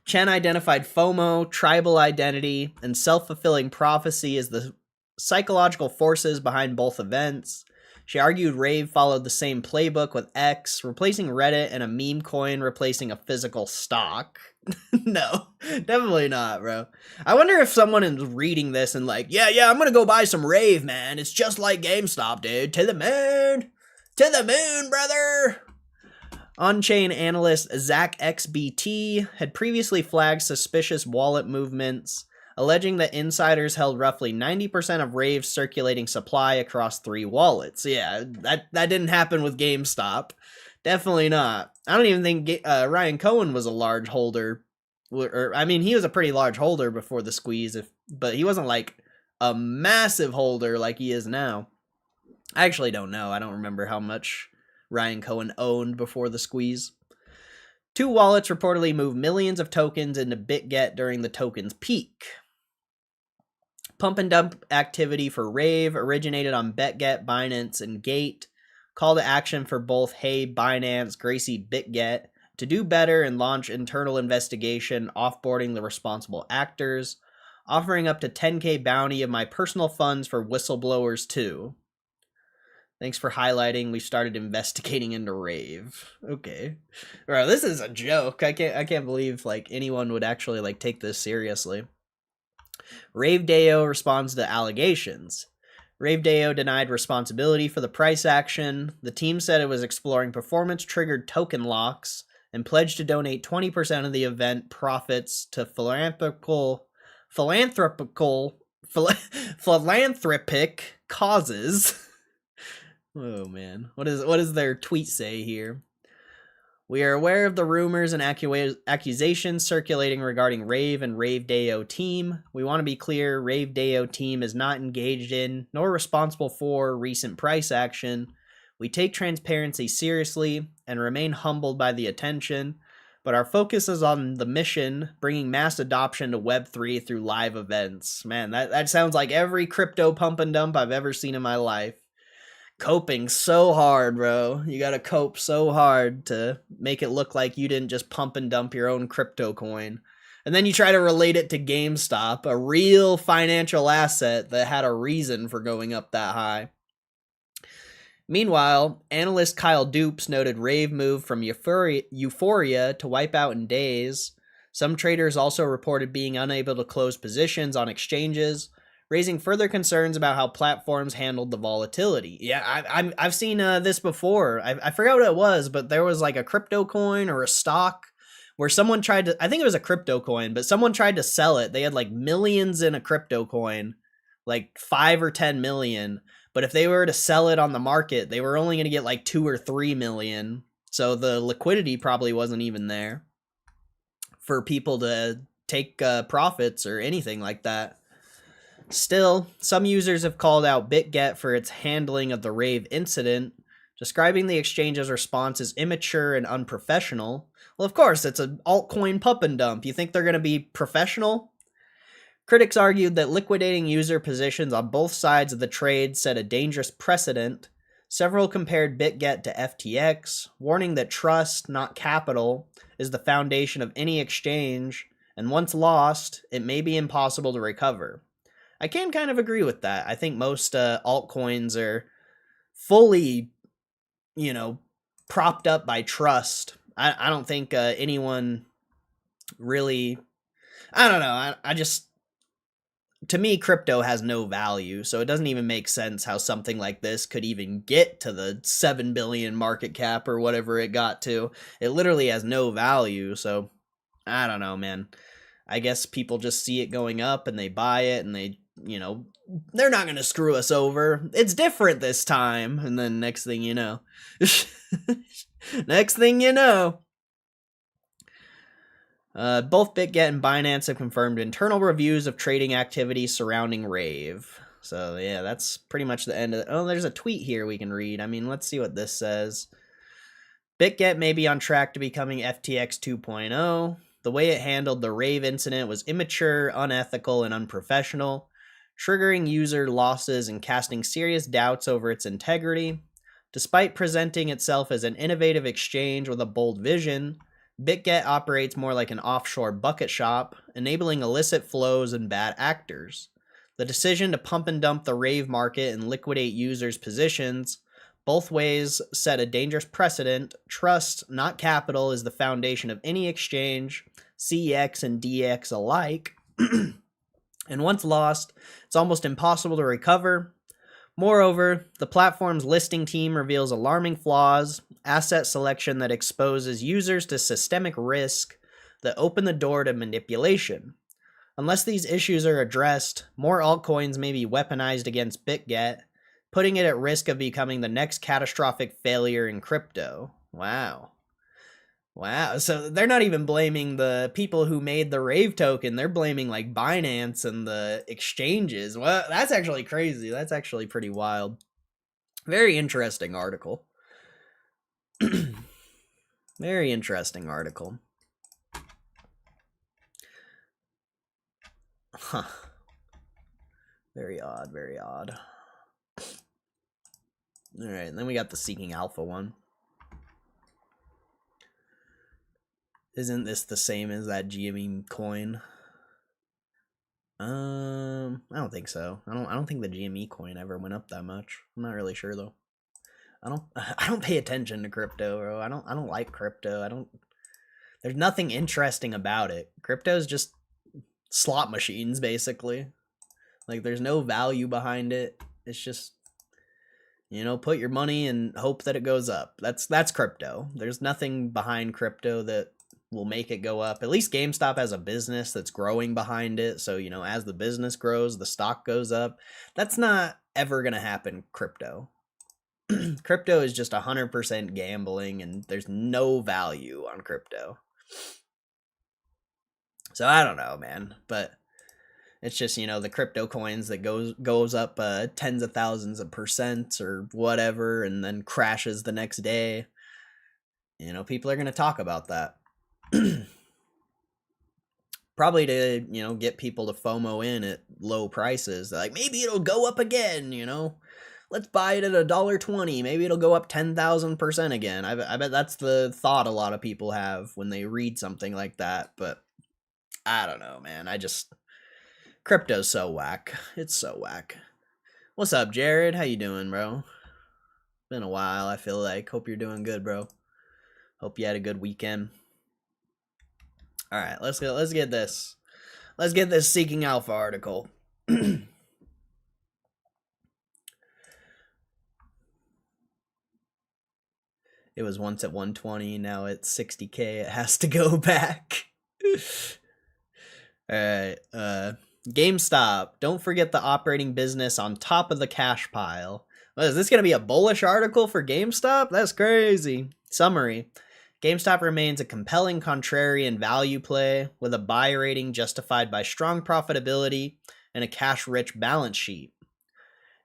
Chen identified FOMO, tribal identity, and self-fulfilling prophecy as the psychological forces behind both events. She argued Rave followed the same playbook with X, replacing Reddit, and a meme coin replacing a physical stock. No, definitely not, bro. I wonder if someone is reading this and like, yeah, I'm gonna go buy some Rave, man. It's just like GameStop, dude. To the moon! To the moon, brother! On-chain analyst Zach XBT had previously flagged suspicious wallet movements, alleging that insiders held roughly 90% of Rave's circulating supply across 3 wallets. Yeah, that didn't happen with GameStop. Definitely not. I don't even think Ryan Cohen was a large holder. I mean, he was a pretty large holder before the squeeze, but he wasn't like a massive holder like he is now. I actually don't know. I don't remember how much Ryan Cohen owned before the squeeze. 2 wallets reportedly moved millions of tokens into BitGet during the token's peak. Pump and dump activity for Rave originated on BitGet, Binance, and Gate. Call to action for both Hey, Binance, Gracie, BitGet to do better and launch internal investigation, offboarding the responsible actors, offering up to 10K bounty of my personal funds for whistleblowers too. Thanks for highlighting. We started investigating into Rave. Okay, bro, this is a joke. I can't believe like anyone would actually like take this seriously. Rave Deo responds to allegations. Rave Deo denied responsibility for the price action. The team said it was exploring performance-triggered token locks and pledged to donate 20% of the event profits to philanthropic causes. Oh man, what does their tweet say here? We are aware of the rumors and accusations circulating regarding Rave and Rave Deo team. We want to be clear, Rave Deo team is not engaged in nor responsible for recent price action. We take transparency seriously and remain humbled by the attention, but our focus is on the mission, bringing mass adoption to Web3 through live events. Man, that sounds like every crypto pump and dump I've ever seen in my life. Coping so hard, bro. You gotta cope so hard to make it look like you didn't just pump and dump your own crypto coin. And then you try to relate it to GameStop, a real financial asset that had a reason for going up that high. Meanwhile, analyst Kyle Dupes noted Rave moved from euphoria to wipeout in days. Some traders also reported being unable to close positions on exchanges, raising further concerns about how platforms handled the volatility. Yeah, I've seen this before. I forgot what it was, but there was like a crypto coin or a stock where someone tried to, I think it was a crypto coin, but someone tried to sell it. They had like millions in a crypto coin, like 5 or 10 million. But if they were to sell it on the market, they were only going to get like 2 or 3 million. So the liquidity probably wasn't even there for people to take profits or anything like that. Still, some users have called out BitGet for its handling of the Rave incident, describing the exchange's response as immature and unprofessional. Well, of course, it's an altcoin pump and dump. You think they're going to be professional? Critics argued that liquidating user positions on both sides of the trade set a dangerous precedent. Several compared BitGet to FTX, warning that trust, not capital, is the foundation of any exchange, and once lost, it may be impossible to recover. I can kind of agree with that. I think most altcoins are fully, propped up by trust. I don't think anyone really, I don't know. I just, to me, crypto has no value, so it doesn't even make sense how something like this could even get to the 7 billion market cap or whatever it got to. It literally has no value, so I don't know, man. I guess people just see it going up and they buy it and they, they're not going to screw us over. It's different this time. And then next thing you know, both BitGet and Binance have confirmed internal reviews of trading activity surrounding Rave. So yeah, that's pretty much the end of it. Oh, there's a tweet here we can read. I mean, let's see what this says. BitGet may be on track to becoming FTX 2.0. The way it handled the Rave incident was immature, unethical, and unprofessional, triggering user losses and casting serious doubts over its integrity. Despite presenting itself as an innovative exchange with a bold vision, BitGet operates more like an offshore bucket shop, enabling illicit flows and bad actors. The decision to pump and dump the Rave market and liquidate users' positions, both ways set a dangerous precedent. Trust, not capital, is the foundation of any exchange, CEX and DEX alike. And once lost, it's almost impossible to recover. Moreover, the platform's listing team reveals alarming flaws, asset selection that exposes users to systemic risk that open the door to manipulation. Unless these issues are addressed, more altcoins may be weaponized against BitGet, putting it at risk of becoming the next catastrophic failure in crypto. Wow. So they're not even blaming the people who made the Rave token. They're blaming like Binance and the exchanges. Well, that's actually crazy. That's actually pretty wild. Very interesting article. Very interesting article. Huh. Very odd, very odd. Alright, then we got the Seeking Alpha one. Isn't this the same as that GME coin? I don't think so. I don't think the GME coin ever went up that much. I'm not really sure though. I don't pay attention to crypto, bro. I don't like crypto. There's nothing interesting about it. Crypto's just slot machines basically. Like there's no value behind it. It's just, you know, put your money and hope that it goes up. That's crypto. There's nothing behind crypto that will make it go up. At least GameStop has a business that's growing behind it. So, you know, as the business grows, the stock goes up. That's not ever going to happen crypto. Crypto is just 100% gambling and there's no value on crypto. So I don't know, man, but it's just, you know, the crypto coins that goes up tens of thousands of percent or whatever and then crashes the next day. You know, people are going to talk about that. Probably to, you know, get people to FOMO in at low prices. They're like, maybe it'll go up again, you know? Let's buy it at $1.20. Maybe it'll go up 10,000% again. I bet that's the thought a lot of people have when they read something like that. But I don't know, man. Crypto's so whack. It's so whack. What's up, Jared? How you doing, bro? Been a while, I feel like. Hope you're doing good, bro. Hope you had a good weekend. All right, let's get this. Let's get this Seeking Alpha article. It was once at 120, now it's 60K. It has to go back. All right, GameStop. Don't forget the operating business on top of the cash pile. What, is this going to be a bullish article for GameStop? That's crazy. Summary. GameStop remains a compelling contrarian value play with a buy rating justified by strong profitability and a cash-rich balance sheet.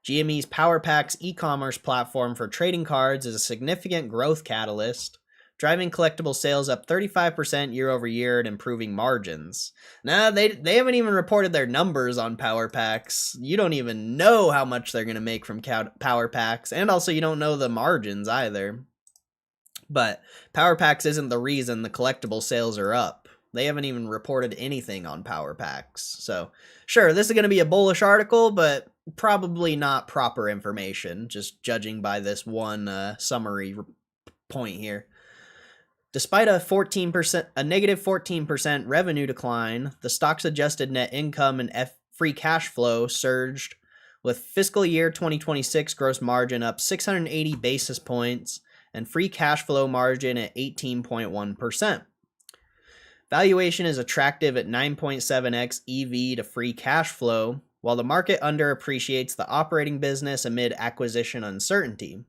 GME's PowerPacks e-commerce platform for trading cards is a significant growth catalyst, driving collectible sales up 35% year over year and improving margins. Nah, they haven't even reported their numbers on PowerPacks. You don't even know how much they're going to make from PowerPacks, and also you don't know the margins either. But PowerPacks isn't the reason the collectible sales are up. They haven't even reported anything on PowerPacks. So, sure, this is going to be a bullish article, but probably not proper information, just judging by this one summary point here. Despite a negative 14% revenue decline, the stock's adjusted net income and free cash flow surged, with fiscal year 2026 gross margin up 680 basis points and free cash flow margin at 18.1%. Valuation is attractive at 9.7x EV to free cash flow, while the market underappreciates the operating business amid acquisition uncertainty.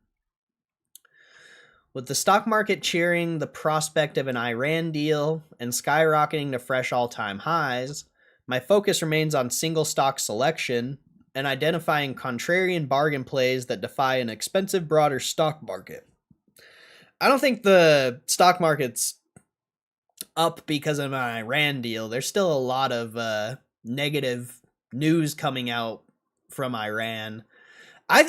With the stock market cheering the prospect of an Iran deal and skyrocketing to fresh all-time highs, my focus remains on single stock selection and identifying contrarian bargain plays that defy an expensive broader stock market. I don't think the stock market's up because of an Iran deal. There's still a lot of negative news coming out from Iran. I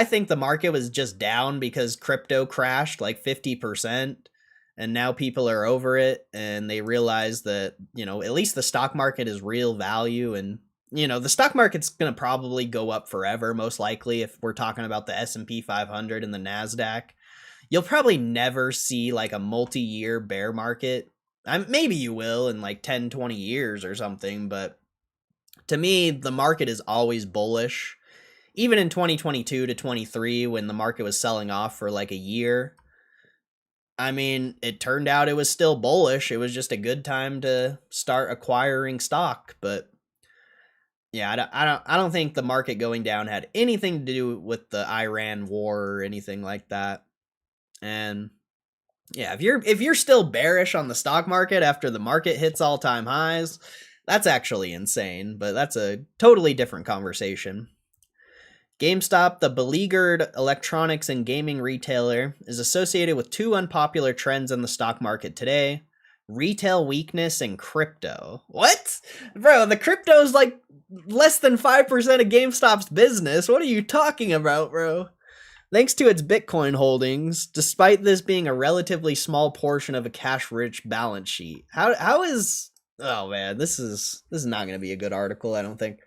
think the market was just down because crypto crashed like 50%, and now people are over it and they realize that, you know, at least the stock market is real value, and, you know, the stock market's going to probably go up forever, most likely, if we're talking about the S&P 500 and the NASDAQ. You'll probably never see like a multi-year bear market. Maybe you will in like 10, 20 years or something, but to me, the market is always bullish. Even in 2022 to 23, when the market was selling off for like a year, I mean, it turned out it was still bullish. It was just a good time to start acquiring stock. But yeah, I don't think the market going down had anything to do with the Iran war or anything like that. And yeah, if you're still bearish on the stock market after the market hits all-time highs, that's actually insane. But that's a totally different conversation. GameStop, the beleaguered electronics and gaming retailer, is associated with two unpopular trends in the stock market today: retail weakness and crypto. What? Bro, the crypto is like less than 5% of GameStop's business. What are you talking about, bro? Thanks to its Bitcoin holdings, despite this being a relatively small portion of a cash-rich balance sheet. How is... Oh man, this is not going to be a good article, I don't think.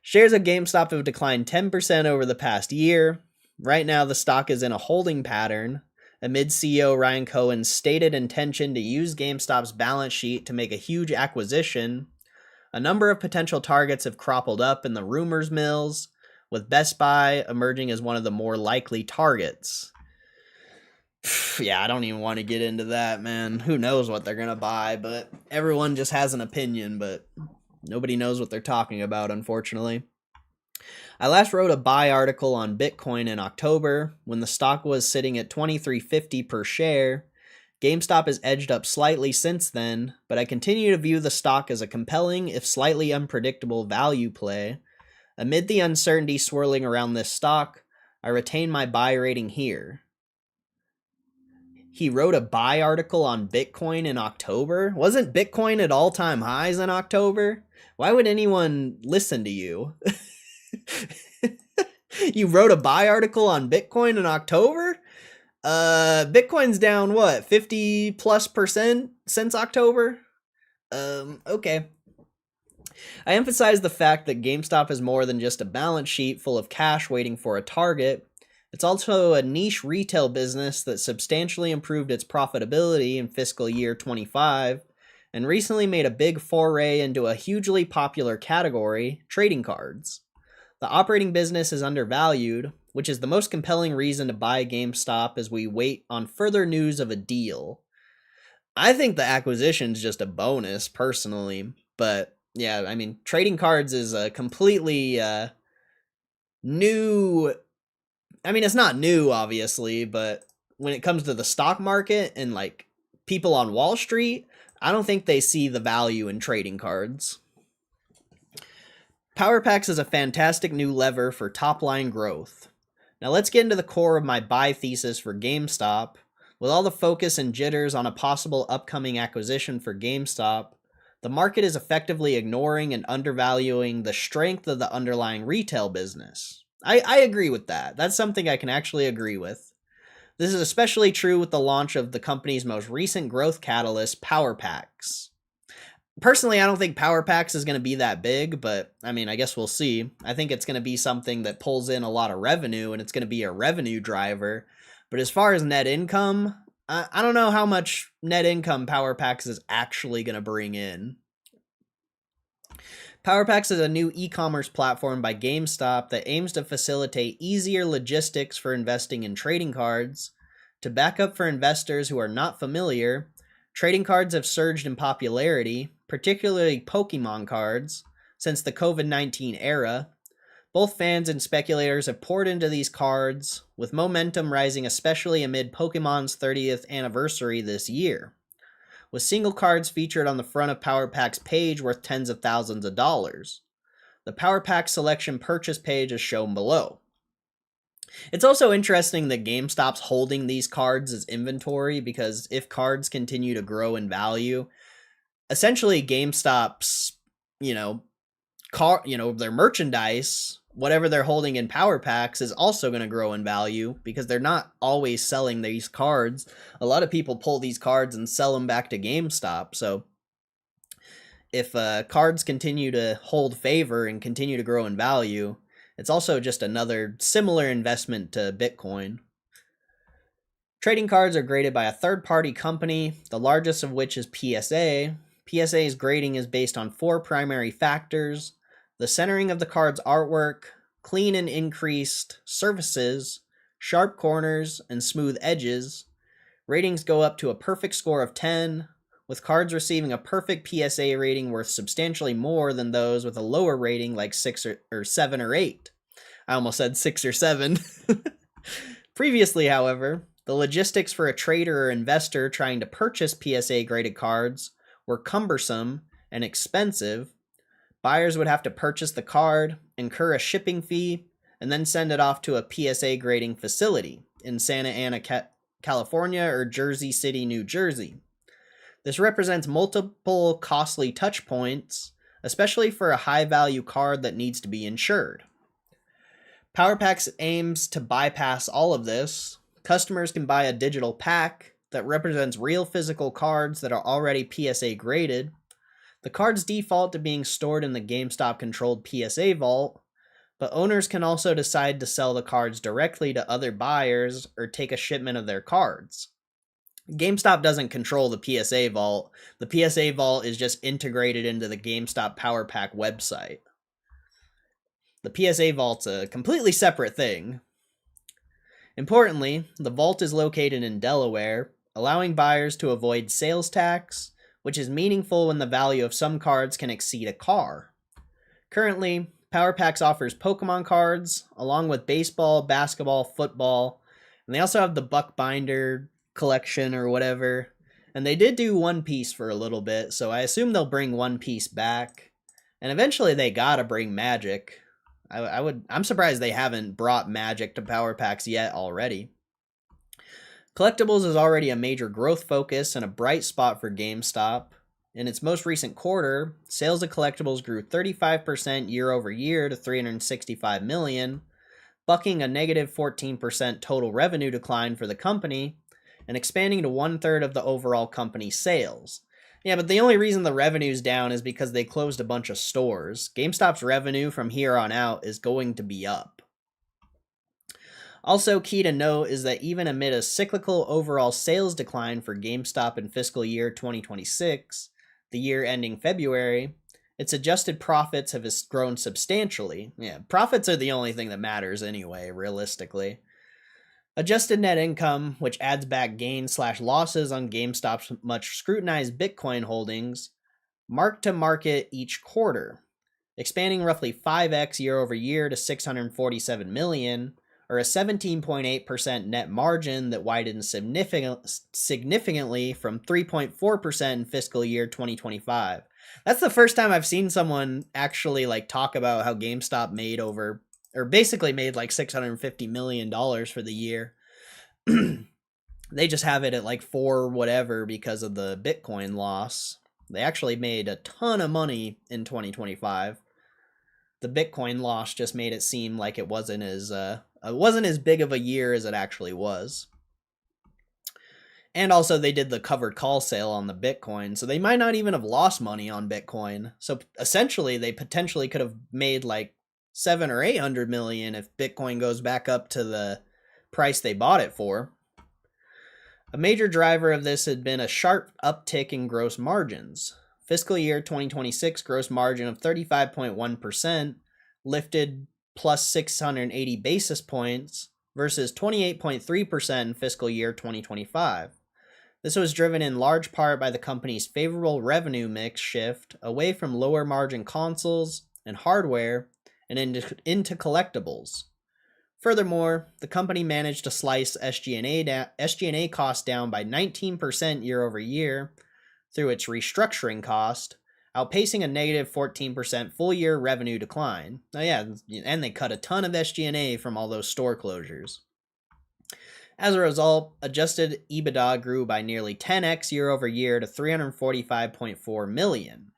Shares of GameStop have declined 10% over the past year. Right now, the stock is in a holding pattern amid CEO Ryan Cohen's stated intention to use GameStop's balance sheet to make a huge acquisition. A number of potential targets have croppled up in the rumors mills, with Best Buy emerging as one of the more likely targets. Yeah, I don't even want to get into that, man. Who knows what they're going to buy, but everyone just has an opinion, but nobody knows what they're talking about, unfortunately. I last wrote a buy article on Bitcoin in October when the stock was sitting at $23.50 per share. GameStop has edged up slightly since then, but I continue to view the stock as a compelling, if slightly unpredictable, value play. Amid the uncertainty swirling around this stock, I retain my buy rating here. He wrote a buy article on Bitcoin in October? Wasn't Bitcoin at all-time highs in October? Why would anyone listen to you? You wrote a buy article on Bitcoin in October? Bitcoin's down what, 50+% since October? Okay. I emphasize the fact that GameStop is more than just a balance sheet full of cash waiting for a target. It's also a niche retail business that substantially improved its profitability in fiscal year 25 and recently made a big foray into a hugely popular category, trading cards. The operating business is undervalued, which is the most compelling reason to buy GameStop as we wait on further news of a deal. I think the acquisition's just a bonus, personally, but yeah, I mean, trading cards is a completely new... I mean, it's not new, obviously, but when it comes to the stock market and, like, people on Wall Street, I don't think they see the value in trading cards. Power Packs is a fantastic new lever for top-line growth. Now let's get into the core of my buy thesis for GameStop. With all the focus and jitters on a possible upcoming acquisition for GameStop, the market is effectively ignoring and undervaluing the strength of the underlying retail business. I agree with that. That's something I can actually agree with. This is especially true with the launch of the company's most recent growth catalyst, Power Packs. Personally, I don't think Power Packs is going to be that big, but I mean, I guess we'll see. I think it's going to be something that pulls in a lot of revenue, and it's going to be a revenue driver. But as far as net income, I don't know how much net income Power Packs is actually going to bring in. Power Packs is a new e-commerce platform by GameStop that aims to facilitate easier logistics for investing in trading cards. To back up for investors who are not familiar, trading cards have surged in popularity, particularly Pokemon cards, since the COVID-19 era. Both fans and speculators have poured into these cards, with momentum rising especially amid Pokemon's 30th anniversary this year, with single cards featured on the front of Power Pack's page worth tens of thousands of dollars. The Power Pack selection purchase page is shown below. It's also interesting that GameStop's holding these cards as inventory, because if cards continue to grow in value, essentially GameStop's, their merchandise, whatever they're holding in Power Packs, is also going to grow in value because they're not always selling these cards. A lot of people pull these cards and sell them back to GameStop. So if cards continue to hold favor and continue to grow in value, it's also just another similar investment to Bitcoin. Trading cards are graded by a third-party company, the largest of which is PSA. PSA's grading is based on 4 primary factors: the centering of the card's artwork, clean and increased surfaces, sharp corners, and smooth edges. Ratings go up to a perfect score of 10, with cards receiving a perfect PSA rating worth substantially more than those with a lower rating like 6 or 7 or 8. I almost said 6 or 7. Previously, however, the logistics for a trader or investor trying to purchase PSA graded cards were cumbersome and expensive. Buyers would have to purchase the card, incur a shipping fee, and then send it off to a PSA grading facility in Santa Ana, California, or Jersey City, New Jersey. This represents multiple costly touch points, especially for a high-value card that needs to be insured. PowerPacks aims to bypass all of this. Customers can buy a digital pack that represents real physical cards that are already PSA graded. The cards default to being stored in the GameStop controlled PSA vault, but owners can also decide to sell the cards directly to other buyers or take a shipment of their cards. GameStop doesn't control the PSA vault. The PSA vault is just integrated into the GameStop Power Pack website. The PSA vault's a completely separate thing. Importantly, the vault is located in Delaware, allowing buyers to avoid sales tax, which is meaningful when the value of some cards can exceed a car. Currently, PowerPacks offers Pokemon cards, along with baseball, basketball, football, and they also have the Buck Binder collection or whatever. And they did do One Piece for a little bit, so I assume they'll bring One Piece back. And eventually they gotta bring Magic. I'm surprised they haven't brought Magic to PowerPacks yet already. Collectibles is already a major growth focus and a bright spot for GameStop. In its most recent quarter, sales of collectibles grew 35% year over year to $365 million, bucking a negative 14% total revenue decline for the company and expanding to 1/3 of the overall company sales. Yeah, but the only reason the revenue's down is because they closed a bunch of stores. GameStop's revenue from here on out is going to be up. Also key to note is that even amid a cyclical overall sales decline for GameStop in fiscal year 2026, the year ending February, its adjusted profits have grown substantially. Yeah, profits are the only thing that matters anyway, realistically. Adjusted net income, which adds back gains/losses on GameStop's much scrutinized Bitcoin holdings, marked to market each quarter, expanding roughly 5x year over year to $647 million, or a 17.8% net margin that widened significantly from 3.4% in fiscal year 2025. That's the first time I've seen someone actually talk about how GameStop made basically made $650 million for the year. They just have it at 4 whatever because of the Bitcoin loss. They actually made a ton of money in 2025. The Bitcoin loss just made it seem like it wasn't as big of a year as it actually was. And also they did the covered call sale on the Bitcoin, so they might not even have lost money on Bitcoin. So essentially they potentially could have made 700 or 800 million if Bitcoin goes back up to the price they bought it for. A major driver of this had been a sharp uptick in gross margins. Fiscal year 2026 gross margin of 35.1% lifted plus 680 basis points versus 28.3% in fiscal year 2025. This was driven in large part by the company's favorable revenue mix shift away from lower margin consoles and hardware and into collectibles. Furthermore, the company managed to slice SG&A costs down by 19% year over year through its restructuring cost, outpacing a negative 14% full-year revenue decline. Oh yeah, and they cut a ton of SG&A from all those store closures. As a result, adjusted EBITDA grew by nearly 10x year over year to $345.4 million.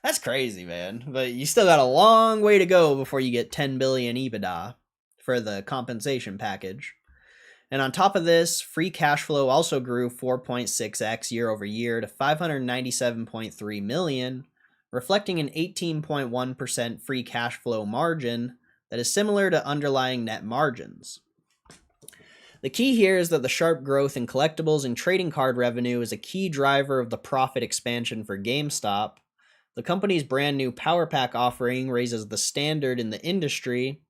That's crazy, man. But you still got a long way to go before you get 10 billion EBITDA for the compensation package. And on top of this, free cash flow also grew 4.6x year over year to $597.3 million, reflecting an 18.1% free cash flow margin that is similar to underlying net margins. The key here is that the sharp growth in collectibles and trading card revenue is a key driver of the profit expansion for GameStop. The company's brand new Power Pack offering raises the standard in the industry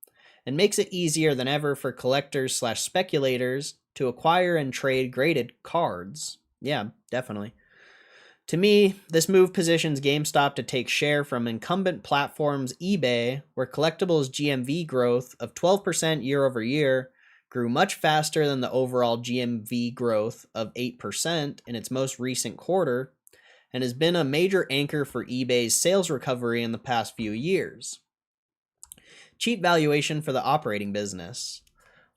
and makes it easier than ever for collectors/speculators to acquire and trade graded cards. Yeah, definitely. To me, this move positions GameStop to take share from incumbent platforms eBay, where collectibles GMV growth of 12% year over year grew much faster than the overall GMV growth of 8% in its most recent quarter, and has been a major anchor for eBay's sales recovery in the past few years. Cheap valuation for the operating business.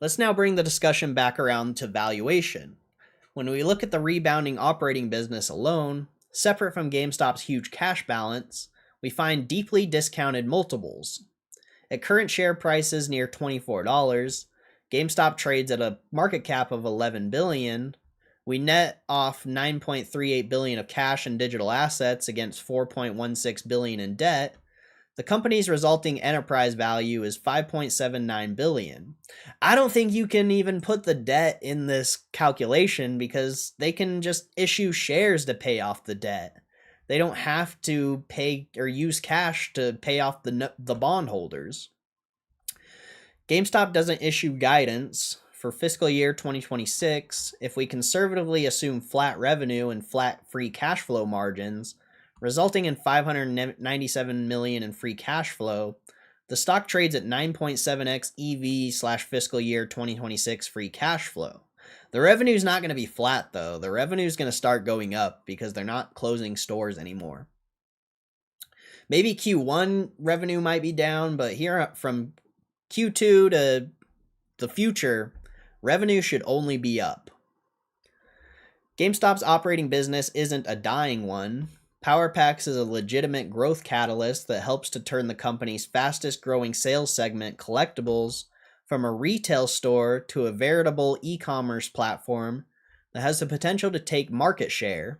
Let's now bring the discussion back around to valuation. When we look at the rebounding operating business alone, separate from GameStop's huge cash balance, we find deeply discounted multiples. At current share prices near $24, GameStop trades at a market cap of $11 billion. We net off $9.38 billion of cash and digital assets against $4.16 billion in debt. The company's resulting enterprise value is $5.79 billion. I don't think you can even put the debt in this calculation because they can just issue shares to pay off the debt. They don't have to pay or use cash to pay off the bondholders. GameStop doesn't issue guidance for fiscal year 2026. If we conservatively assume flat revenue and flat free cash flow margins, resulting in $597 million in free cash flow, the stock trades at 9.7x EV/fiscal year 2026 free cash flow. The revenue is not going to be flat, though. The revenue is going to start going up because they're not closing stores anymore. Maybe Q1 revenue might be down, but here from Q2 to the future, revenue should only be up. GameStop's operating business isn't a dying one. Power Packs is a legitimate growth catalyst that helps to turn the company's fastest growing sales segment, collectibles, from a retail store to a veritable e-commerce platform that has the potential to take market share.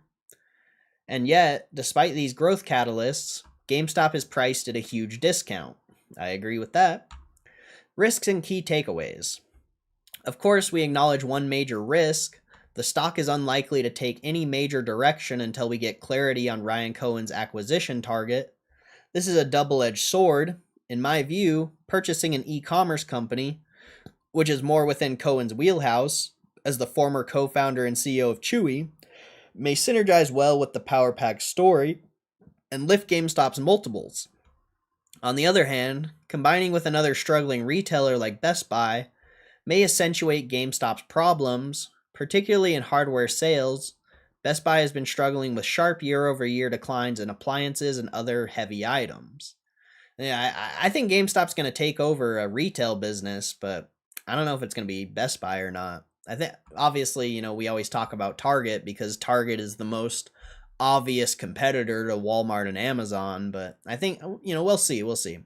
And yet, despite these growth catalysts, GameStop is priced at a huge discount. I agree with that. Risks and key takeaways. Of course, we acknowledge one major risk. The stock is unlikely to take any major direction until we get clarity on Ryan Cohen's acquisition target. This is a double-edged sword. In my view, purchasing an e-commerce company, which is more within Cohen's wheelhouse, as the former co-founder and CEO of Chewy, may synergize well with the Power Pack story and lift GameStop's multiples. On the other hand, combining with another struggling retailer like Best Buy may accentuate GameStop's problems, particularly in hardware sales. Best Buy has been struggling with sharp year-over-year declines in appliances and other heavy items. Yeah, I think GameStop's going to take over a retail business, but I don't know if it's going to be Best Buy or not. I think, obviously, we always talk about Target because Target is the most obvious competitor to Walmart and Amazon, but I think, we'll see.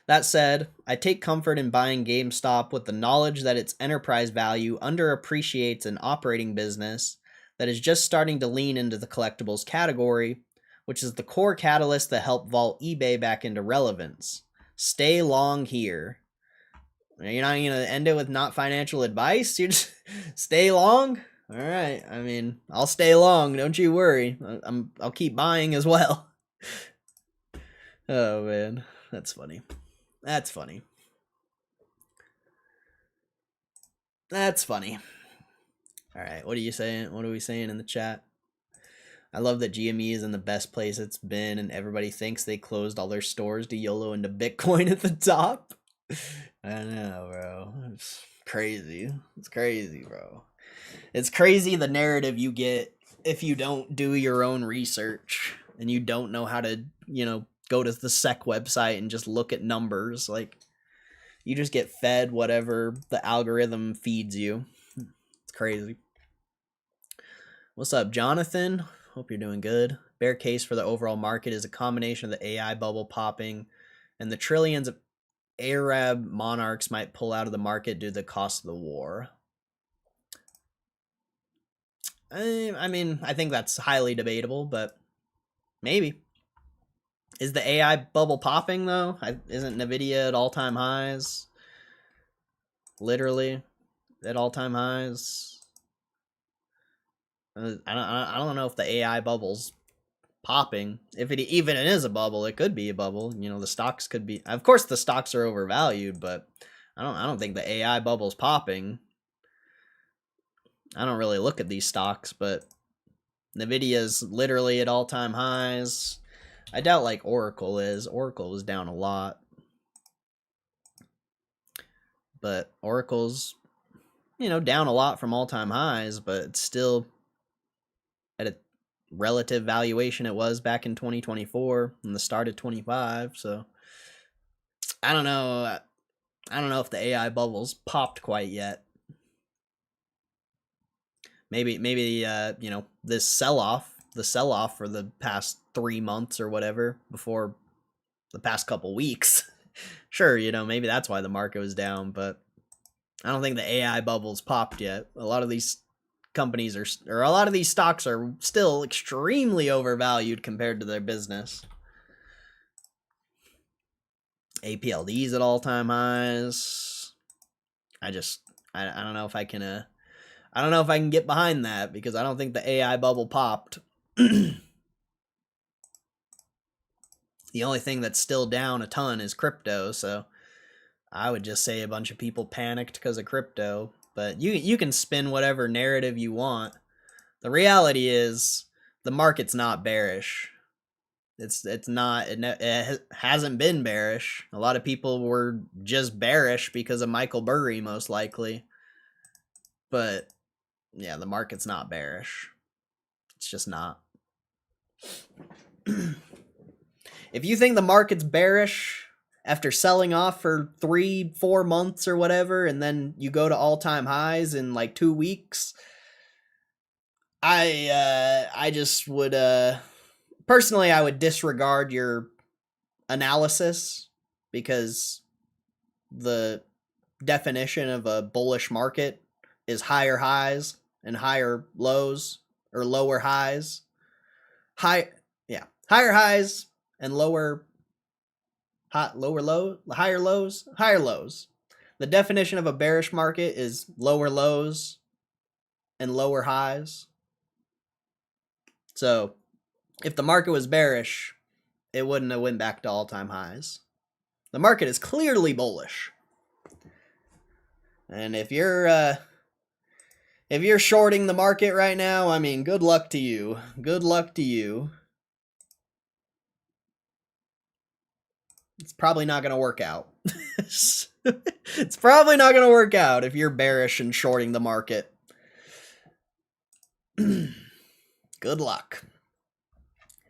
That said, I take comfort in buying GameStop with the knowledge that its enterprise value underappreciates an operating business that is just starting to lean into the collectibles category, which is the core catalyst that helped vault eBay back into relevance. Stay long here. You're not going to end it with not financial advice? You just stay long? All right. I mean, I'll stay long. Don't you worry. I'll keep buying as well. Oh, man. That's funny. That's funny. All right. What are you saying? What are we saying in the chat? I love that GME is in the best place it's been, and everybody thinks they closed all their stores to YOLO into Bitcoin at the top. I know, bro. It's crazy. It's crazy, bro. It's crazy the narrative you get if you don't do your own research and you don't know how to, go to the SEC website and just look at numbers. Like, you just get fed whatever the algorithm feeds you. It's crazy. What's up, Jonathan? Hope you're doing good. Bear case for the overall market is a combination of the AI bubble popping and the trillions of Arab monarchs might pull out of the market due to the cost of the war. I mean, I think that's highly debatable, but maybe. Is the AI bubble popping, though? Isn't NVIDIA at all-time highs? Literally at all-time highs? I don't know if the AI bubble's popping. If it even is a bubble, it could be a bubble. The stocks could be. Of course, the stocks are overvalued, but I don't think the AI bubble's popping. I don't really look at these stocks, but NVIDIA's literally at all-time highs. I doubt like Oracle is. Oracle was down a lot, but Oracle's down a lot from all-time highs, but it's still at a relative valuation it was back in 2024 and the start of 25. So I don't know if the AI bubble's popped quite yet. Maybe this the sell-off for the past 3 months or whatever before the past couple weeks Sure, you know, maybe that's why the market was down, but I don't think the AI bubble's popped yet. A lot of these companies or a lot of these stocks are still extremely overvalued compared to their business. APLD's at all-time highs. I don't know if I can I don't know if I can get behind that because I don't think the AI bubble popped. The only thing that's still down a ton is crypto, so I would just say a bunch of people panicked because of crypto. But you can spin whatever narrative you want. The reality is the market's not bearish. It's not it hasn't been bearish. A lot of people were just bearish because of Michael Burry most likely. But yeah, the market's not bearish. It's just not. If you think the market's bearish after selling off for 3-4 months or whatever, and then you go to all-time highs in like 2 weeks, I just would personally I would disregard your analysis because the definition of a bullish market is higher highs and higher lows, or lower highs. Higher highs and higher lows. The definition of a bearish market is lower lows and lower highs. So, if the market was bearish, it wouldn't have went back to all-time highs. The market is clearly bullish. And if you're shorting the market right now, I mean, good luck to you. Good luck to you. It's probably not going to work out. It's probably not going to work out if you're bearish and shorting the market. Good luck.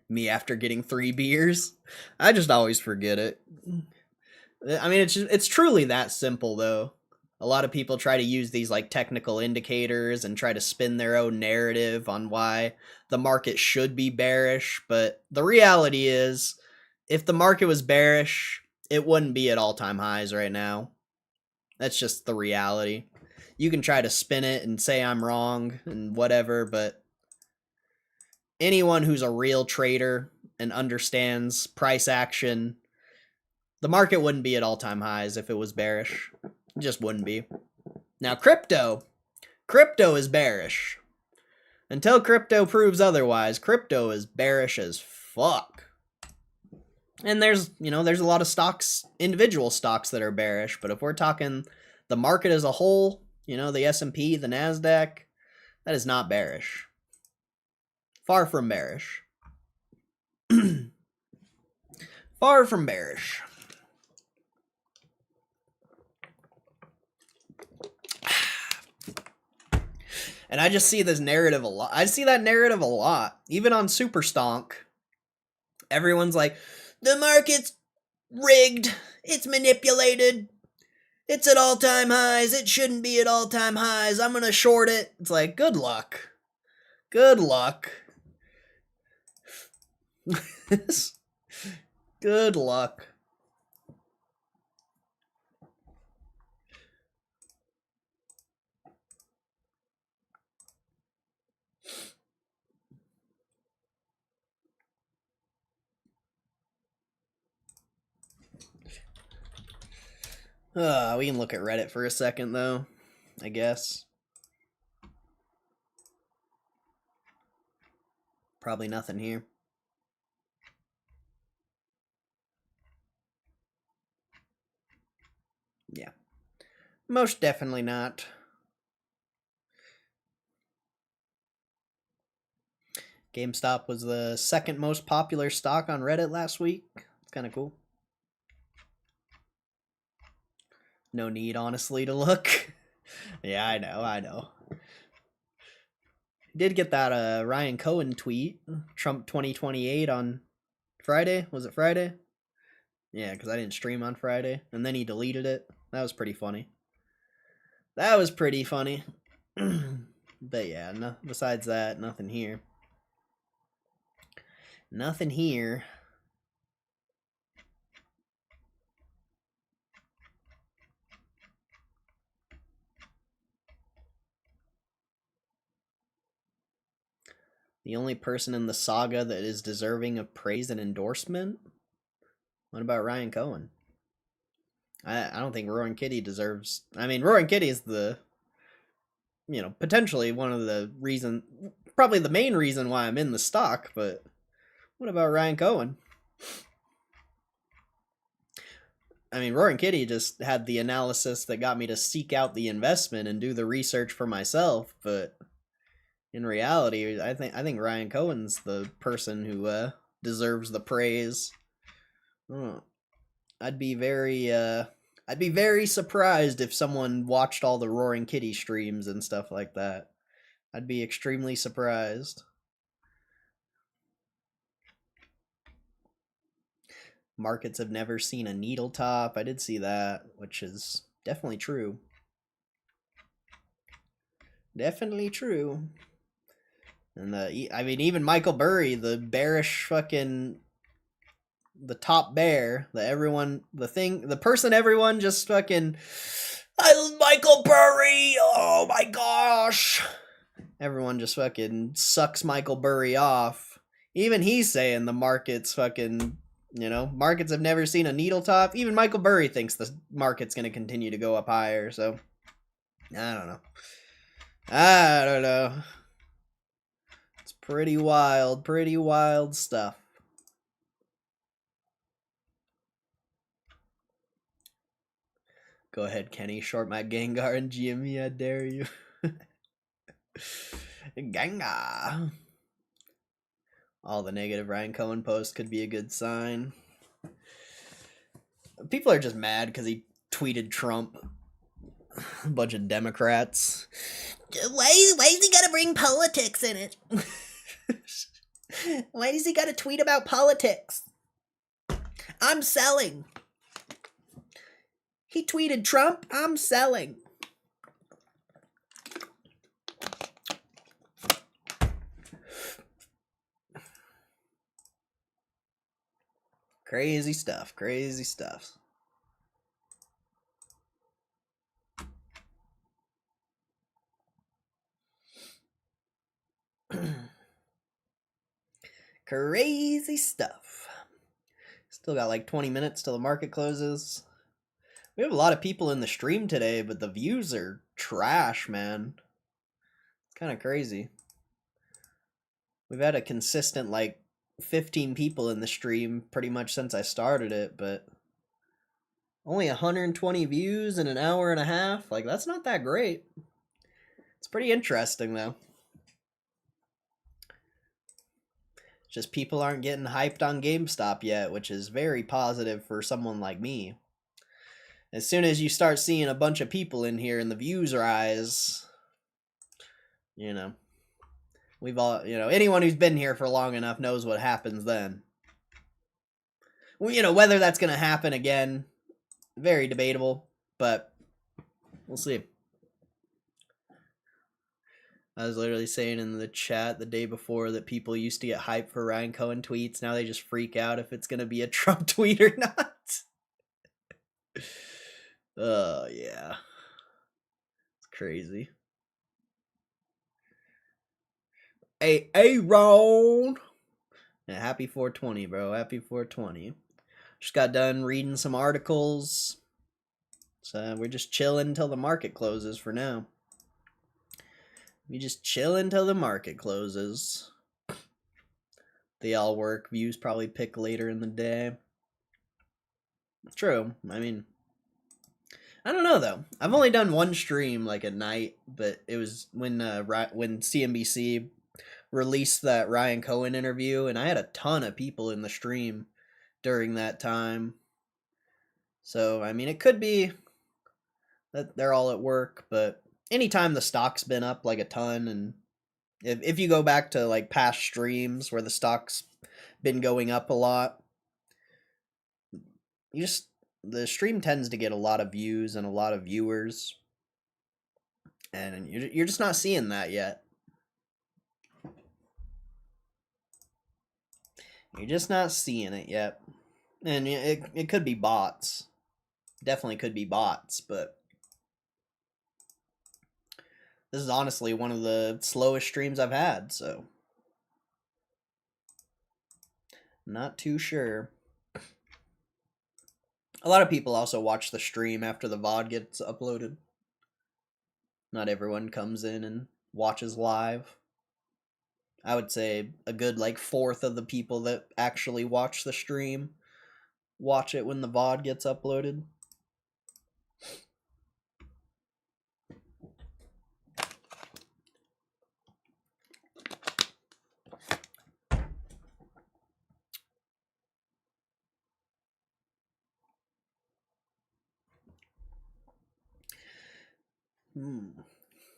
Me after getting 3 beers? I just always forget it. I mean, it's truly that simple, though. A lot of people try to use these like technical indicators and try to spin their own narrative on why the market should be bearish, but the reality is, if the market was bearish, it wouldn't be at all-time highs right now. That's just the reality. You can try to spin it and say I'm wrong and whatever, but anyone who's a real trader and understands price action, the market wouldn't be at all-time highs if it was bearish. It just wouldn't be. Now, crypto is bearish. Until crypto proves otherwise, crypto is bearish as fuck. And there's a lot of stocks, individual stocks that are bearish, but if we're talking the market as a whole, the S&P, the NASDAQ, that is not bearish. Far from bearish. Far from bearish. And I just see this narrative a lot. I see that narrative a lot. Even on Super Stonk, everyone's like, the market's rigged. It's manipulated. It's at all-time highs. It shouldn't be at all-time highs. I'm going to short it. It's like, good luck. Good luck. Good luck. We can look at Reddit for a second, though, I guess. Probably nothing here. Yeah. Most definitely not. GameStop was the second most popular stock on Reddit last week. It's kind of cool. No need, honestly, to look. Yeah, I know. Did get that Ryan Cohen tweet, Trump 2028 on Friday. Was it Friday? Yeah, because I didn't stream on Friday. And then he deleted it. That was pretty funny. But yeah, no, besides that, nothing here. Nothing here. The only person in the saga that is deserving of praise and endorsement? What about Ryan Cohen? I don't think Roaring Kitty deserves... I mean, Roaring Kitty is the... You know, potentially one of the reason... Probably the main reason why I'm in the stock, but... What about Ryan Cohen? I mean, Roaring Kitty just had the analysis that got me to seek out the investment and do the research for myself, but in reality, I think Ryan Cohen's the person who deserves the praise. I'd be very surprised if someone watched all the Roaring Kitty streams and stuff like that. I'd be extremely surprised. Markets have never seen a needle top. I did see that, which is definitely true. Definitely true. And I mean, even Michael Burry, the bearish fucking, the top bear, the person everyone just fucking, I love Michael Burry, oh my gosh. Everyone just fucking sucks Michael Burry off. Even he's saying the market's fucking, you know, markets have never seen a needle top. Even Michael Burry thinks the market's going to continue to go up higher, so I don't know. It's pretty wild stuff. Go ahead, Kenny, short my Gengar and GME, I dare you. Gengar. All the negative Ryan Cohen posts could be a good sign. People are just mad because he tweeted Trump. A bunch of Democrats. Why is he gotta bring politics in it? Why does he gotta tweet about politics? I'm selling. He tweeted Trump, I'm selling. Crazy stuff, crazy stuff. Crazy stuff. Still got like 20 minutes till the market closes. We have a lot of people in the stream today, but the views are trash, man. It's kind of crazy. We've had a consistent like 15 people in the stream pretty much since I started it, but only 120 views in an hour and a half. Like, that's not that great. It's pretty interesting, though. Just people aren't getting hyped on GameStop yet, which is very positive for someone like me. As soon as you start seeing a bunch of people in here and the views rise, you know, we've all, you know, anyone who's been here for long enough knows what happens then. Well, you know, whether that's going to happen again, very debatable, but we'll see. I was literally saying in the chat the day before that people used to get hyped for Ryan Cohen tweets. Now they just freak out if it's going to be a Trump tweet or not. Oh, yeah. It's crazy. Hey, Ron! Yeah, happy 420, bro. Happy 420. Just got done reading some articles. So we're just chilling until the market closes for now. We just chill until the market closes. They all work. Views probably pick later in the day. True. I mean, I don't know though. I've only done one stream like at night, but it was when CNBC released that Ryan Cohen interview, and I had a ton of people in the stream during that time. So I mean, it could be that they're all at work, but anytime the stock's been up like a ton, and if you go back to like past streams where the stock's been going up a lot, the stream tends to get a lot of views and a lot of viewers, and you're just not seeing that yet. You're just not seeing it yet, and it could be bots. Definitely could be bots, but this is honestly one of the slowest streams I've had, so Not too sure. A lot of people also watch the stream after the VOD gets uploaded. Not everyone comes in and watches live. I would say a good like fourth of the people that actually watch the stream watch it when the VOD gets uploaded.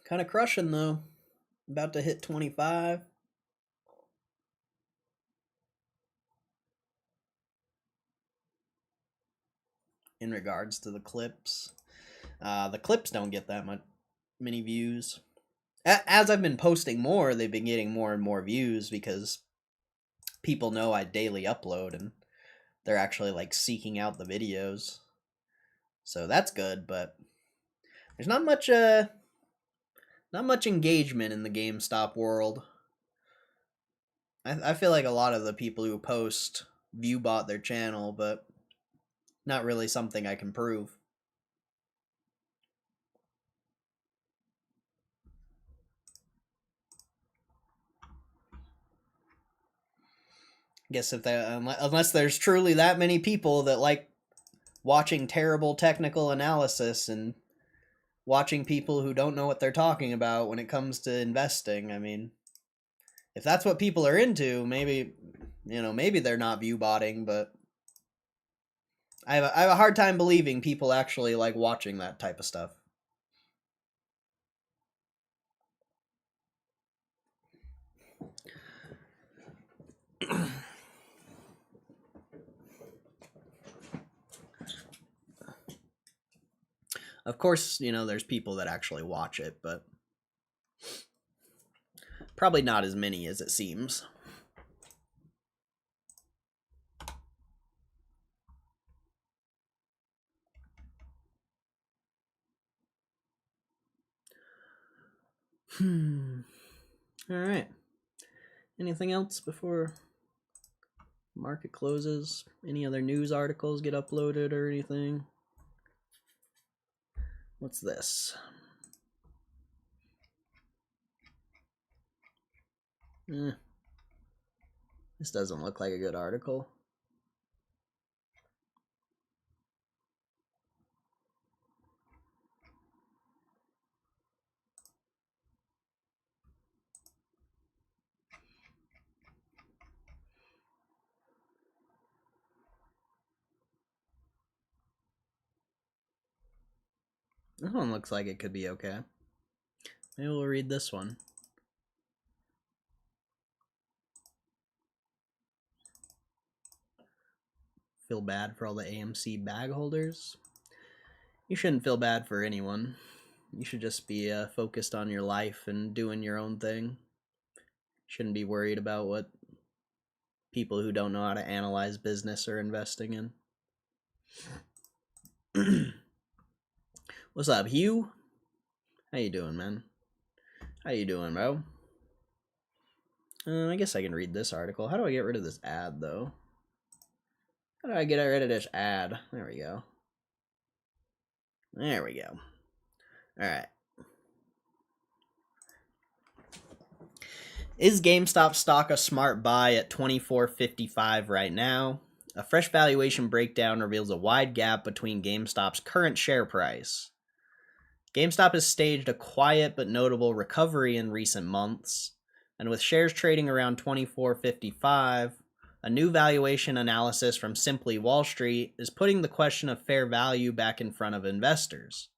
Kind of crushing though. About to hit 25. In regards to the clips. The clips don't get that many views. As I've been posting more, they've been getting more and more views because people know I daily upload and they're actually like seeking out the videos. So that's good, but there's not much engagement in the GameStop world. I feel like a lot of the people who post view bot their channel, but not really something I can prove. I guess if unless there's truly that many people that like watching terrible technical analysis and watching people who don't know what they're talking about when it comes to investing, I mean, if that's what people are into, maybe, maybe they're not view botting, but I have a hard time believing people actually like watching that type of stuff. Of course, there's people that actually watch it, but probably not as many as it seems. All right. Anything else before market closes? Any other news articles get uploaded or anything? What's this? This doesn't look like a good article. This one looks like it could be okay. Maybe we'll read this one. Feel bad for all the AMC bag holders. You shouldn't feel bad for anyone. You should just be focused on your life and doing your own thing. Shouldn't be worried about what people who don't know how to analyze business are investing in. What's up, Hugh? How you doing, man? How you doing, bro? I guess I can read this article. How do I get rid of this ad, though? How do I get rid of this ad? There we go. There we go. Alright. Is GameStop stock a smart buy at $24.55 right now? A fresh valuation breakdown reveals a wide gap between GameStop's current share price. GameStop has staged a quiet but notable recovery in recent months, and with shares trading around $24.55, a new valuation analysis from Simply Wall Street is putting the question of fair value back in front of investors.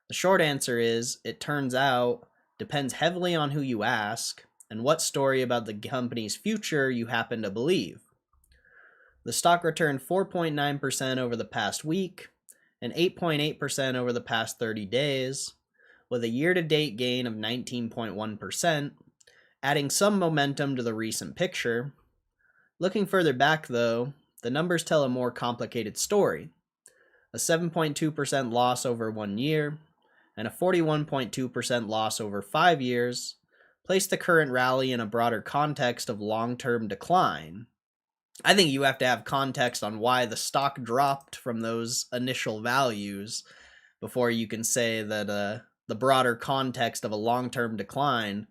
The short answer is, it turns out, depends heavily on who you ask and what story about the company's future you happen to believe. The stock returned 4.9% over the past week and 8.8% over the past 30 days, with a year-to-date gain of 19.1%, adding some momentum to the recent picture. Looking further back, though, the numbers tell a more complicated story. A 7.2% loss over 1 year and a 41.2% loss over 5 years place the current rally in a broader context of long-term decline. I think you have to have context on why the stock dropped from those initial values before you can say that the broader context of a long-term decline.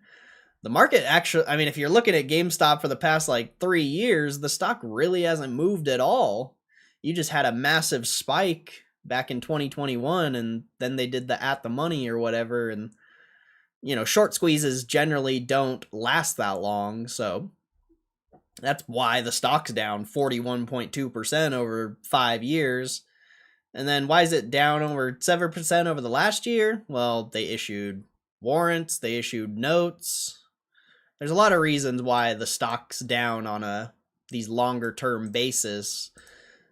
The market actually, I mean, if you're looking at GameStop for the past like 3 years, the stock really hasn't moved at all. You just had a massive spike back in 2021, and then they did the at the money or whatever. And, you know, short squeezes generally don't last that long. So that's why the stock's down 41.2% over 5 years. And then why is it down over 7% over the last year? Well, they issued warrants, they issued notes. There's a lot of reasons why the stock's down on these longer term basis.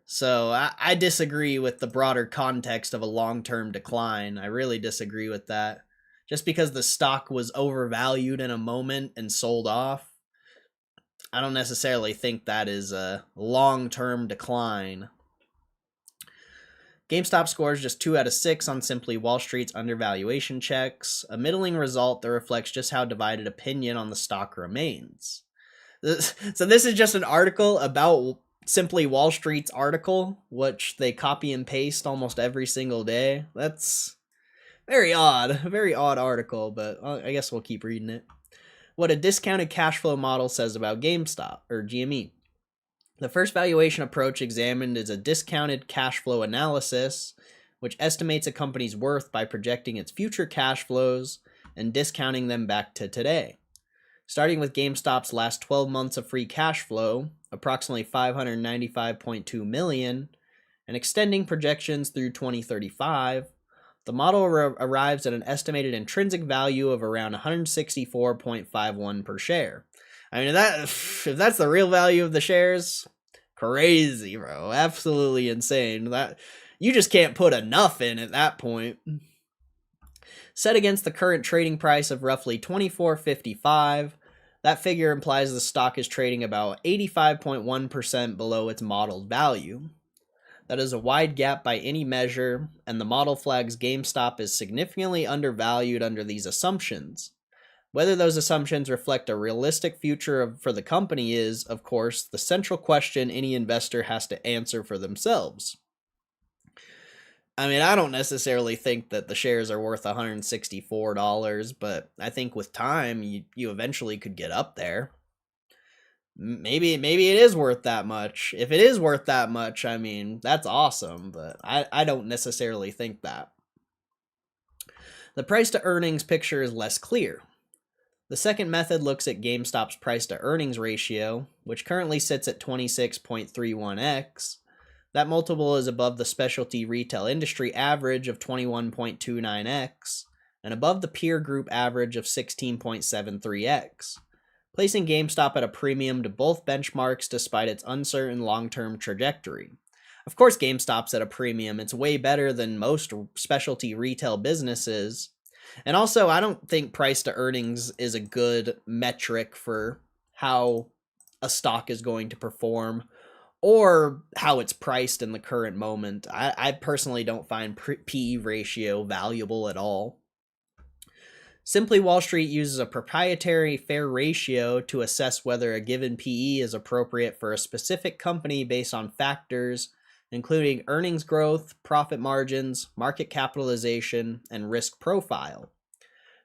So I disagree with the broader context of a long-term decline. I really disagree with that. Just because the stock was overvalued in a moment and sold off, I don't necessarily think that is a long-term decline. GameStop scores just 2 out of 6 on Simply Wall Street's undervaluation checks, a middling result that reflects just how divided opinion on the stock remains. So this is just an article about Simply Wall Street's article, which they copy and paste almost every single day. That's very odd, a very odd article, but I guess we'll keep reading it. What a discounted cash flow model says about GameStop, or GME. The first valuation approach examined is a discounted cash flow analysis, which estimates a company's worth by projecting its future cash flows and discounting them back to today. Starting with GameStop's last 12 months of free cash flow, approximately $595.2 million, and extending projections through 2035, the model arrives at an estimated intrinsic value of around $164.51 per share. I mean, if that's the real value of the shares, crazy, bro. Absolutely insane. That you just can't put enough in at that point. Set against the current trading price of roughly $24.55, that figure implies the stock is trading about 85.1% below its modeled value. That is a wide gap by any measure, and the model flags GameStop is significantly undervalued under these assumptions. Whether those assumptions reflect a realistic future for the company is, of course, the central question any investor has to answer for themselves. I mean, I don't necessarily think that the shares are worth $164, but I think with time, you eventually could get up there. Maybe it is worth that much. If it is worth that much, I mean, that's awesome, but I don't necessarily think that. The price to earnings picture is less clear. The second method looks at GameStop's price to earnings ratio, which currently sits at 26.31x. That multiple is above the specialty retail industry average of 21.29x, and above the peer group average of 16.73x, placing GameStop at a premium to both benchmarks despite its uncertain long-term trajectory. Of course GameStop's at a premium. It's way better than most specialty retail businesses. And also, I don't think price to earnings is a good metric for how a stock is going to perform or how it's priced in the current moment. I personally don't find PE ratio valuable at all. Simply Wall Street uses a proprietary fair ratio to assess whether a given PE is appropriate for a specific company based on factors including earnings growth, profit margins, market capitalization, and risk profile.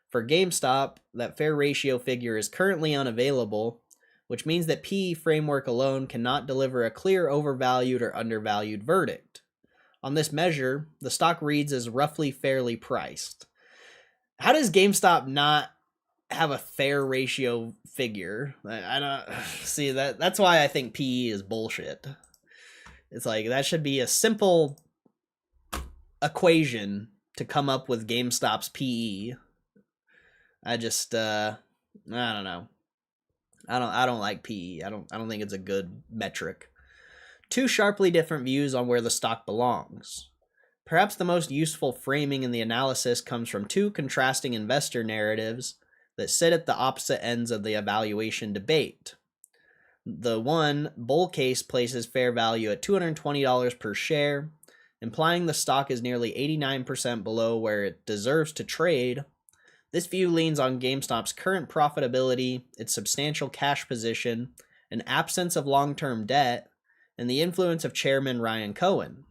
For GameStop, that fair ratio figure is currently unavailable, which means that PE framework alone cannot deliver a clear overvalued or undervalued verdict. On this measure, the stock reads as roughly fairly priced. How does GameStop not have a fair ratio figure? I don't see that. That's why I think PE is bullshit. It's like that should be a simple equation to come up with GameStop's PE. I just I don't know. I don't like PE. I don't think it's a good metric. Two sharply different views on where the stock belongs. Perhaps the most useful framing in the analysis comes from two contrasting investor narratives that sit at the opposite ends of the evaluation debate. The one, bull case, places fair value at $220 per share, implying the stock is nearly 89% below where it deserves to trade. This view leans on GameStop's current profitability, its substantial cash position, an absence of long-term debt, and the influence of Chairman Ryan Cohen.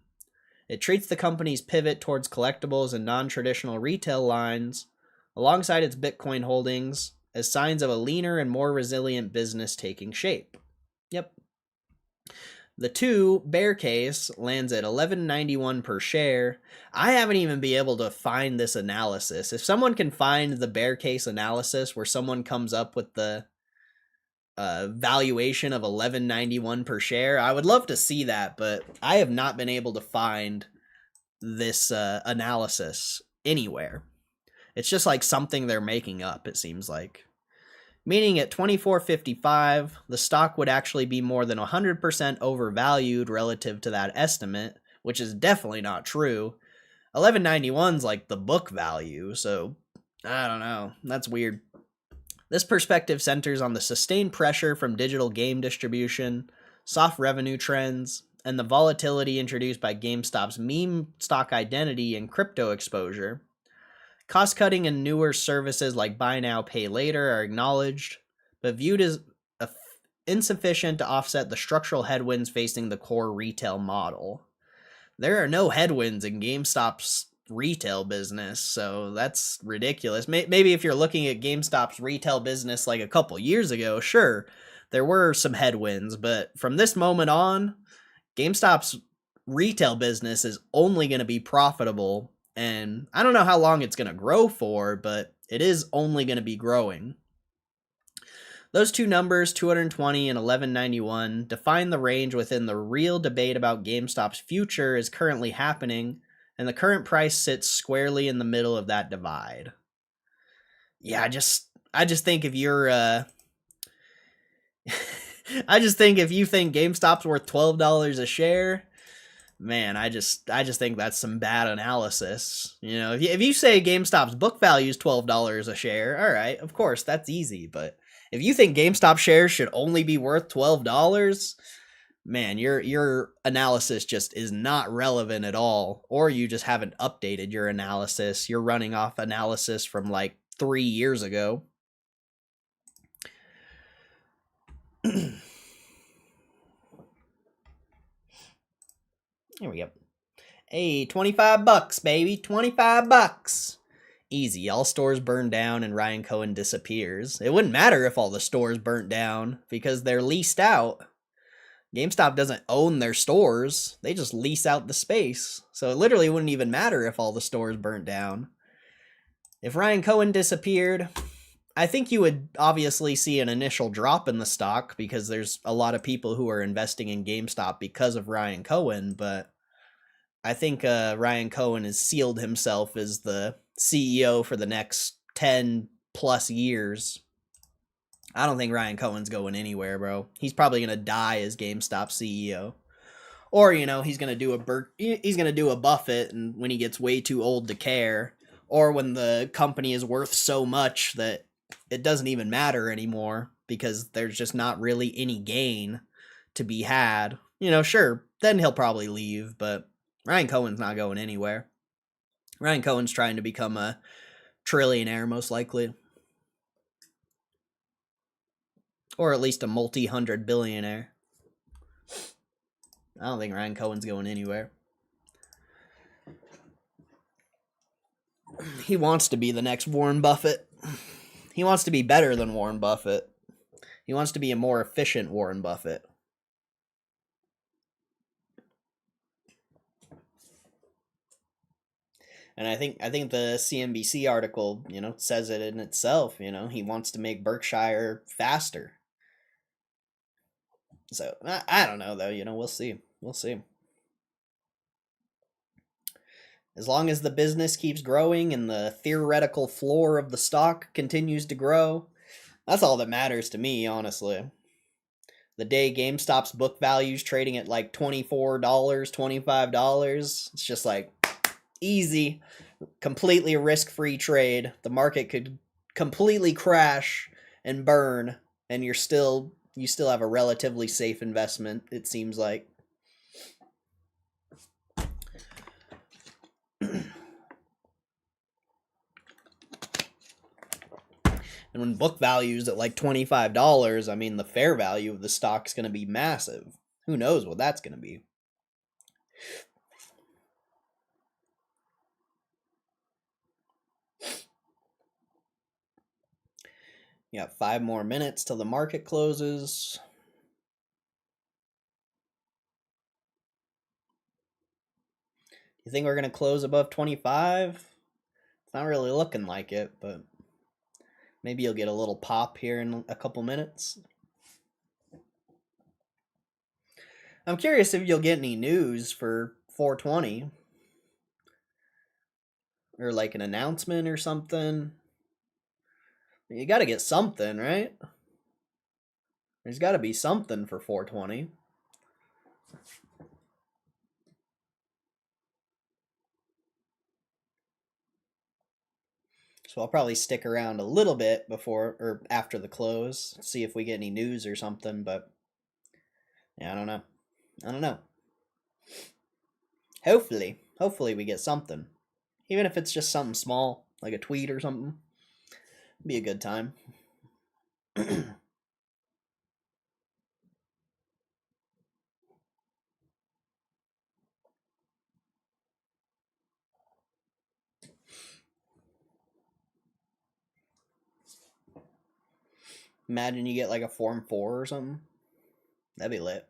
It treats the company's pivot towards collectibles and non-traditional retail lines, alongside its Bitcoin holdings, as signs of a leaner and more resilient business taking shape. Yep. The 2 bear case lands at $11.91 per share. I haven't even been able to find this analysis. If someone can find the bear case analysis where someone comes up with the valuation of $11.91 per share, I would love to see that, but I have not been able to find this analysis anywhere. It's just like something they're making up, it seems like. Meaning at $24.55, the stock would actually be more than 100% overvalued relative to that estimate, which is definitely not true. $11.91 is like the book value, so I don't know. That's weird. This perspective centers on the sustained pressure from digital game distribution, soft revenue trends, and the volatility introduced by GameStop's meme stock identity and crypto exposure. Cost-cutting and newer services like buy now, pay later are acknowledged, but viewed as insufficient to offset the structural headwinds facing the core retail model. There are no headwinds in GameStop's retail business, so that's ridiculous. Maybe if you're looking at GameStop's retail business like a couple years ago, sure, there were some headwinds, but from this moment on, GameStop's retail business is only going to be profitable. And I don't know how long it's going to grow for, but it is only going to be growing. Those two numbers, 220 and 1191, define the range within the real debate about GameStop's future is currently happening, and the current price sits squarely in the middle of that divide. Yeah, I just think if you're I just think if you think GameStop's worth $12 a share, man, I just think that's some bad analysis. You know, if you say GameStop's book value is $12 a share, all right, of course, that's easy. But if you think GameStop shares should only be worth $12, man, your analysis just is not relevant at all. Or you just haven't updated your analysis. You're running off analysis from like 3 years ago. Here we go. Hey, $25, baby. $25. Easy. All stores burn down and Ryan Cohen disappears. It wouldn't matter if all the stores burnt down because they're leased out. GameStop doesn't own their stores. They just lease out the space. So it literally wouldn't even matter if all the stores burnt down. If Ryan Cohen disappeared, I think you would obviously see an initial drop in the stock because there's a lot of people who are investing in GameStop because of Ryan Cohen, but I think Ryan Cohen has sealed himself as the CEO for the next 10 plus years. I don't think Ryan Cohen's going anywhere, bro. He's probably going to die as GameStop CEO. Or, you know, he's going to do a Buffett and when he gets way too old to care, or when the company is worth so much that it doesn't even matter anymore because there's just not really any gain to be had. You know, sure, then he'll probably leave, but Ryan Cohen's not going anywhere. Ryan Cohen's trying to become a trillionaire, most likely. Or at least a multi-hundred billionaire. I don't think Ryan Cohen's going anywhere. He wants to be the next Warren Buffett. He wants to be better than Warren Buffett. He wants to be a more efficient Warren Buffett. And I think the CNBC article, you know, says it in itself, you know, he wants to make Berkshire faster. So, I don't know, though, you know, we'll see. We'll see. As long as the business keeps growing and the theoretical floor of the stock continues to grow, that's all that matters to me, honestly. The day GameStop's book value's trading at like $24, $25, it's just like easy, completely risk-free trade. The market could completely crash and burn, and you still have a relatively safe investment, it seems like. And when book value is at like $25, I mean, the fair value of the stock's going to be massive. Who knows what that's going to be? You got 5 more minutes till the market closes. You think we're going to close above 25? It's not really looking like it, but maybe you'll get a little pop here in a couple minutes. I'm curious if you'll get any news for 420. Or like an announcement or something. You got to get something, right? There's got to be something for 420. So I'll probably stick around a little bit before or after the close, see if we get any news or something, but yeah, I don't know. I don't know. Hopefully we get something. Even if it's just something small, like a tweet or something. Be a good time. Imagine you get like a Form 4 or something. That'd be lit.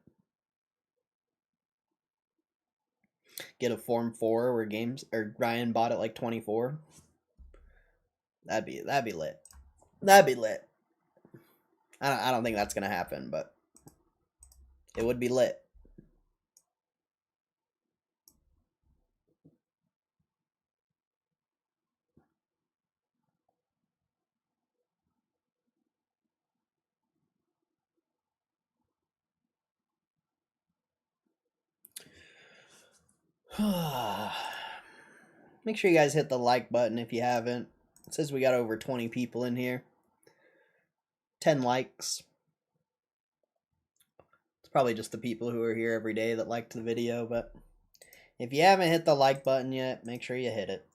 Get a Form 4 where games or Ryan bought it like 24. That'd be lit. That'd be lit. I don't think that's gonna happen, but it would be lit. Make sure you guys hit the like button if you haven't. It says we got over 20 people in here. 10 likes. It's probably just the people who are here every day that liked the video, but if you haven't hit the like button yet, make sure you hit it.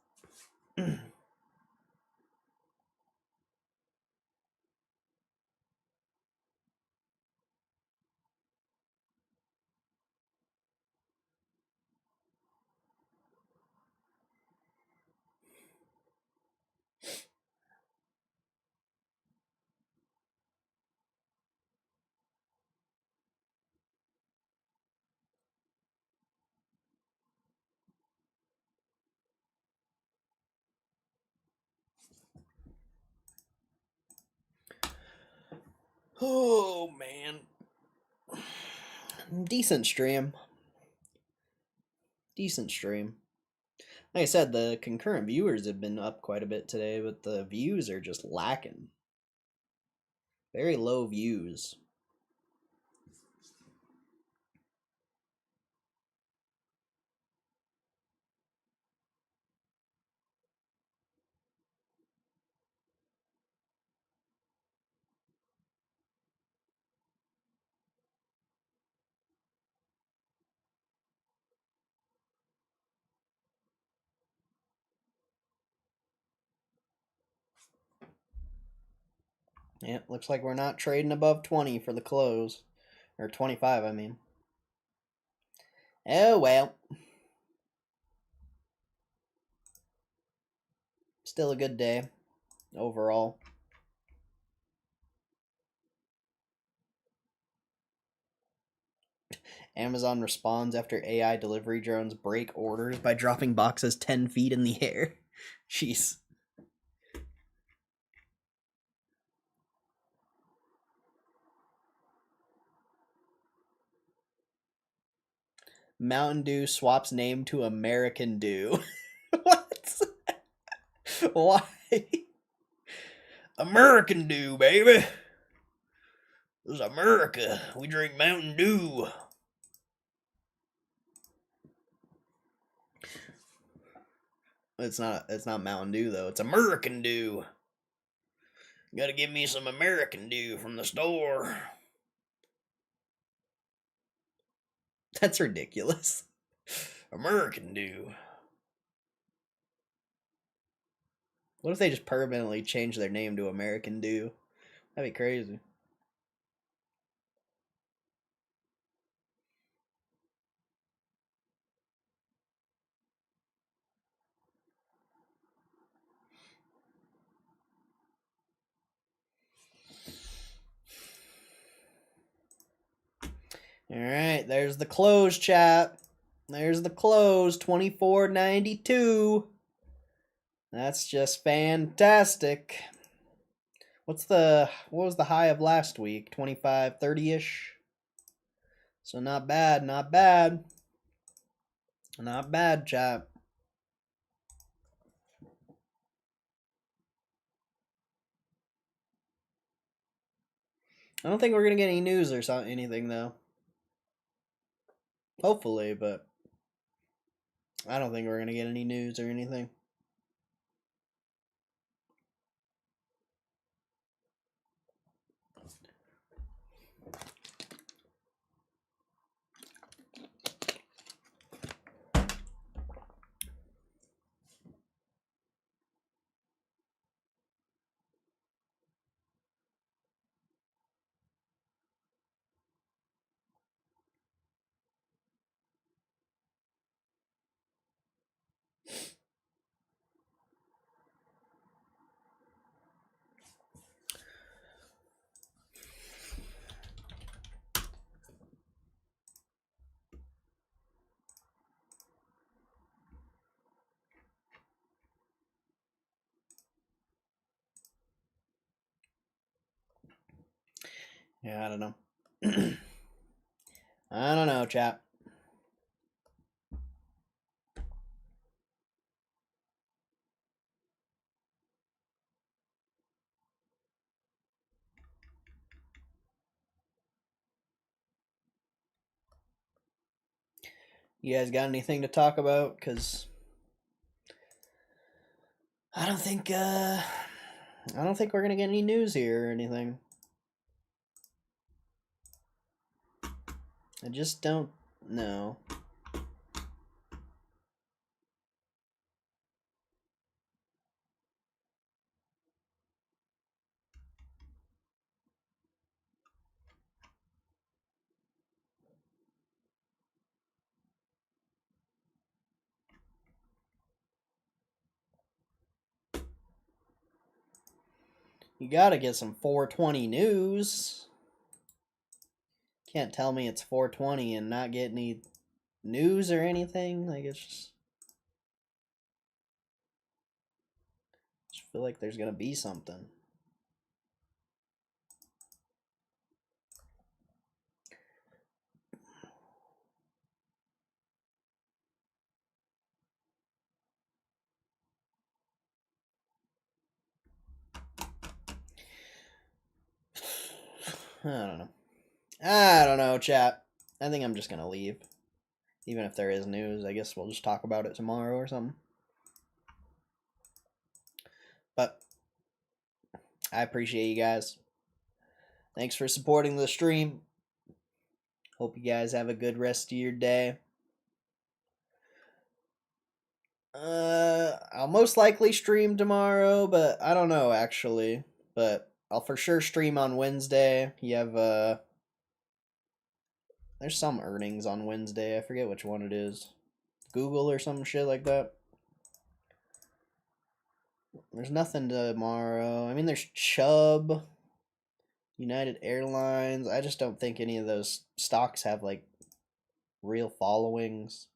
Oh, man. Decent stream. Decent stream. Like I said, the concurrent viewers have been up quite a bit today, but the views are just lacking. Very low views. Yeah, looks like we're not trading above 20 for the close. Or 25, I mean. Oh, well. Still a good day overall. Amazon responds after AI delivery drones break orders by dropping boxes 10 feet in the air. Jeez. Mountain Dew swaps name to American Dew. What? Why? American Dew, baby. This is America. We drink Mountain Dew. It's not Mountain Dew though. It's American Dew. Gotta give me some American Dew from the store. That's ridiculous. American Dew. What if they just permanently change their name to American Dew? That'd be crazy. All right, there's the close, chat. There's the close, 24.92. That's just fantastic. What was the high of last week? 25.30ish. So not bad, not bad. Not bad, chat. I don't think we're gonna get any news or anything though. Hopefully, but I don't think we're gonna get any news or anything. Yeah, I don't know. I don't know, chat. You guys got anything to talk about? Cause I don't think we're gonna get any news here or anything. I just don't know. You gotta get some 420 news. Can't tell me it's 420 and not get any news or anything. Like, it's just feel like there's gonna be something. I don't know, chat. I think I'm just gonna leave. Even if there is news, I guess we'll just talk about it tomorrow or something. But I appreciate you guys. Thanks for supporting the stream. Hope you guys have a good rest of your day. I'll most likely stream tomorrow, but I don't know actually. But I'll for sure stream on Wednesday. You have there's some earnings on Wednesday. I forget which one it is. Google or some shit like that. There's nothing tomorrow. I mean, there's Chubb, United Airlines. I just don't think any of those stocks have like real followings.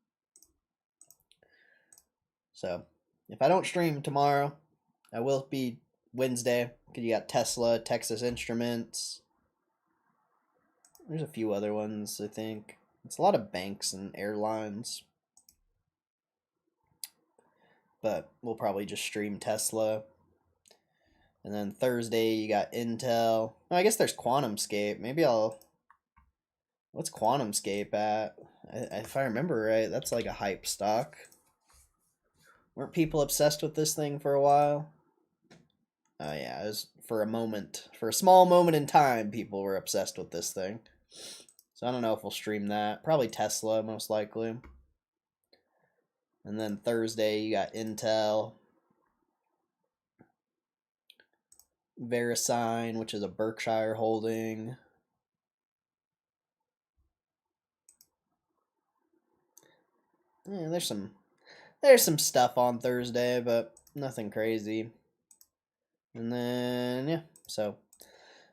So, if I don't stream tomorrow, I will be Wednesday because you got Tesla, Texas Instruments. There's a few other ones, I think. It's a lot of banks and airlines. But we'll probably just stream Tesla. And then Thursday, you got Intel. Oh, I guess there's QuantumScape. Maybe I'll. What's QuantumScape at? If I remember right, that's like a hype stock. Weren't people obsessed with this thing for a while? Oh, yeah. It was for a moment. For a small moment in time, people were obsessed with this thing. So I don't know if we'll stream that. Probably Tesla, most likely. And then Thursday, you got Intel. VeriSign, which is a Berkshire holding. Yeah, there's some stuff on Thursday, but nothing crazy. And then yeah, so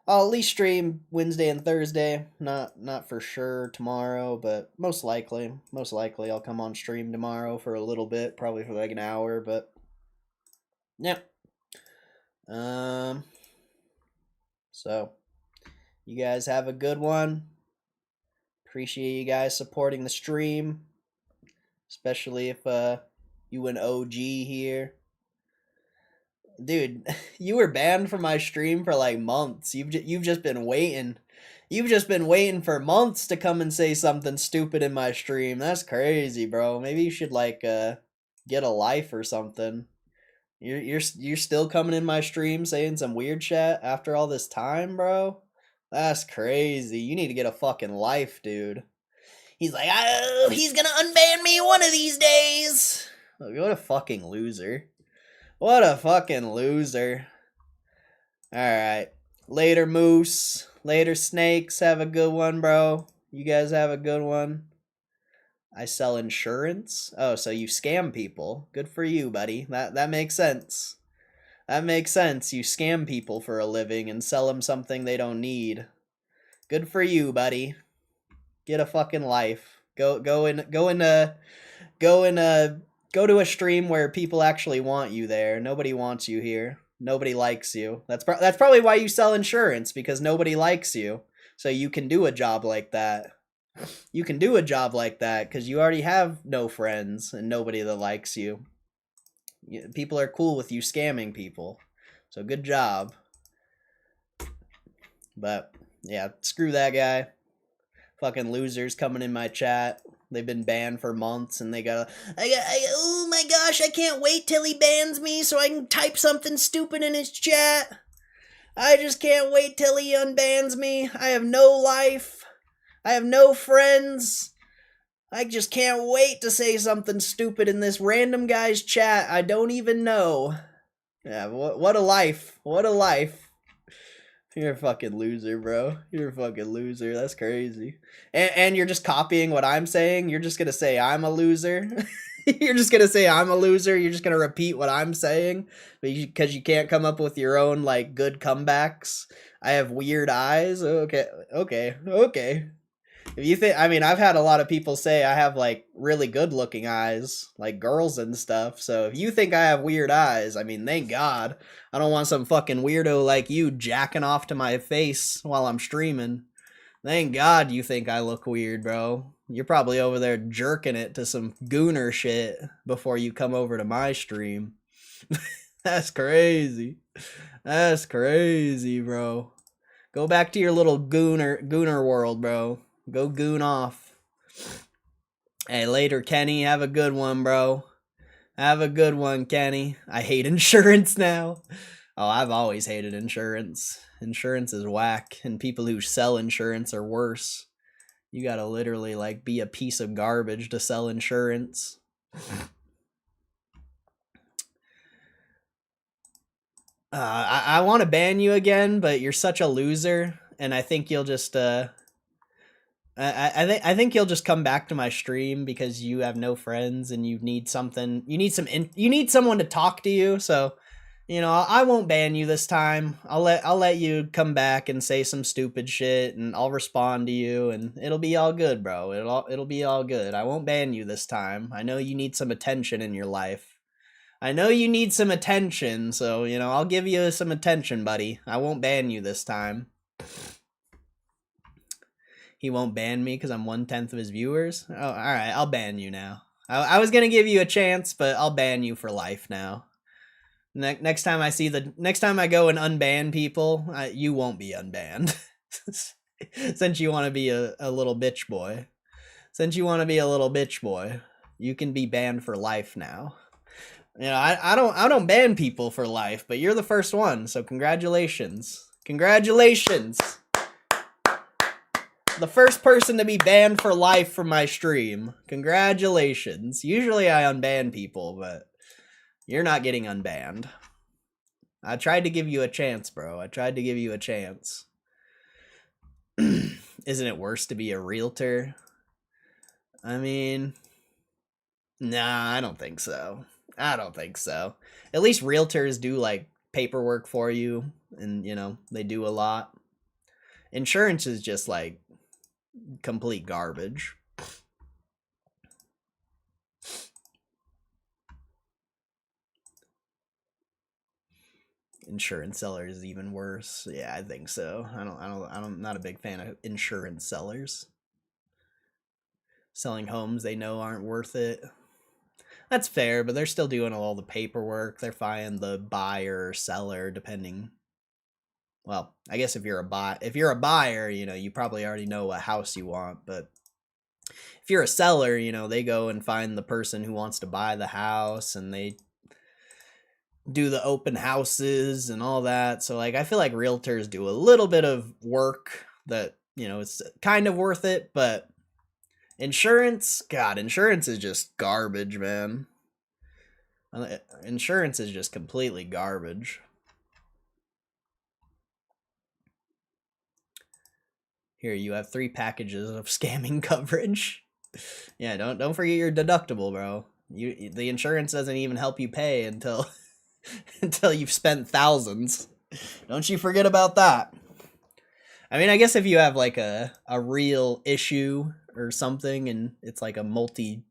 I'll at least stream Wednesday and Thursday. Not for sure tomorrow, but most likely I'll come on stream tomorrow for a little bit, probably for like an hour, but yeah. So you guys have a good one. Appreciate you guys supporting the stream, especially if you an OG here. Dude, you were banned from my stream for like months. You've just been waiting. You've just been waiting for months to come and say something stupid in my stream. That's crazy, bro. Maybe you should like get a life or something. You're still coming in my stream saying some weird shit after all this time, bro? That's crazy. You need to get a fucking life, dude. He's like, oh, he's gonna unban me one of these days. What a fucking loser. What a fucking loser. Alright. Later, Moose. Later, Snakes. Have a good one, bro. You guys have a good one. I sell insurance? Oh, so you scam people. Good for you, buddy. That makes sense. That makes sense. You scam people for a living and sell them something they don't need. Good for you, buddy. Get a fucking life. Go to a stream where people actually want you there. Nobody wants you here. Nobody likes you. That's probably why you sell insurance, because nobody likes you. So you can do a job like that. You can do a job like that because you already have no friends and nobody that likes you. People are cool with you scamming people. So good job. But yeah, screw that guy. Fucking losers coming in my chat. They've been banned for months and they gotta, oh my gosh, I can't wait till he bans me so I can type something stupid in his chat. I just can't wait till he unbans me. I have no life. I have no friends. I just can't wait to say something stupid in this random guy's chat I don't even know. Yeah, what a life. What a life. You're a fucking loser, bro. You're a fucking loser. That's crazy. And you're just copying what I'm saying? You're just gonna say I'm a loser? You're just gonna say I'm a loser? You're just gonna repeat what I'm saying? Because you can't come up with your own, like, good comebacks? I have weird eyes? Okay. If you think, I mean, I've had a lot of people say I have, like, really good looking eyes, like girls and stuff. So if you think I have weird eyes, I mean, thank God. I don't want some fucking weirdo like you jacking off to my face while I'm streaming. Thank God you think I look weird, bro. You're probably over there jerking it to some gooner shit before you come over to my stream. That's crazy. That's crazy, bro. Go back to your little gooner world, bro. Go goon off. Hey, later, Kenny. Have a good one, bro. Have a good one, Kenny. I hate insurance now. Oh, I've always hated insurance. Insurance is whack, and people who sell insurance are worse. You gotta literally, like, be a piece of garbage to sell insurance. I want to ban you again, but you're such a loser, and I think you'll just, I think you'll just come back to my stream because you have no friends and you need something. You need someone to talk to you. So, you know, I won't ban you this time. I'll let you come back and say some stupid shit, and I'll respond to you, and it'll be all good, bro. It'll be all good. I won't ban you this time. I know you need some attention in your life. I know you need some attention, so, you know, I'll give you some attention, buddy. I won't ban you this time. He won't ban me because I'm 1/10 of his viewers? Oh, alright, I'll ban you now. I was gonna give you a chance, but I'll ban you for life now. Next time I go and unban people, you won't be unbanned. Since you want to be a little bitch boy. Since you want to be a little bitch boy, you can be banned for life now. You know, I don't ban people for life, but you're the first one, so congratulations. Congratulations! The first person to be banned for life from my stream. Congratulations. Usually I unban people, but you're not getting unbanned. I tried to give you a chance, bro. I tried to give you a chance. Isn't it worse to be a realtor? I mean, nah, I don't think so. I don't think so. At least realtors do like paperwork for you, and you know, they do a lot. Insurance is just like complete garbage. Insurance sellers is even worse. Yeah, I think so. I'm not a big fan of insurance sellers. Selling homes they know aren't worth it. That's fair, but they're still doing all the paperwork. They're finding the buyer or seller, depending. Well, I guess if you're a buyer, you know, you probably already know what house you want. But if you're a seller, you know, they go and find the person who wants to buy the house, and they do the open houses and all that. So like, I feel like realtors do a little bit of work that, you know, it's kind of worth it, but insurance, God, insurance is just garbage, man. Insurance is just completely garbage. Here, you have 3 packages of scamming coverage. Yeah, don't forget your deductible, bro. The insurance doesn't even help you pay until until you've spent thousands. Don't you forget about that. I mean, I guess if you have like a real issue or something, and it's like a multi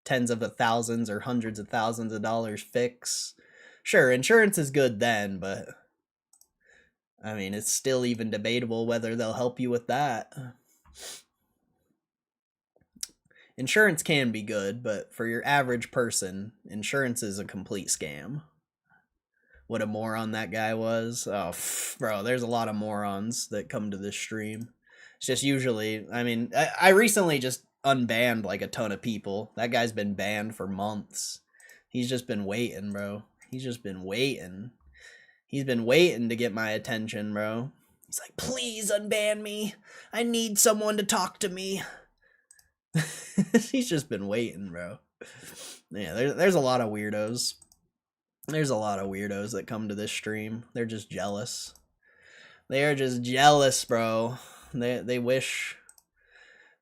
tens of thousands or hundreds of thousands of dollars fix, sure, insurance is good then, but I mean, it's still even debatable whether they'll help you with that. Insurance can be good, but for your average person, insurance is a complete scam. What a moron that guy was. Oh, bro, there's a lot of morons that come to this stream. It's just usually, I mean, I recently just unbanned like a ton of people. That guy's been banned for months. He's just been waiting, bro. He's just been waiting. He's been waiting to get my attention, bro. He's like, please unban me. I need someone to talk to me. He's just been waiting, bro. Yeah, there's a lot of weirdos. There's a lot of weirdos that come to this stream. They're just jealous. They are just jealous, bro. They wish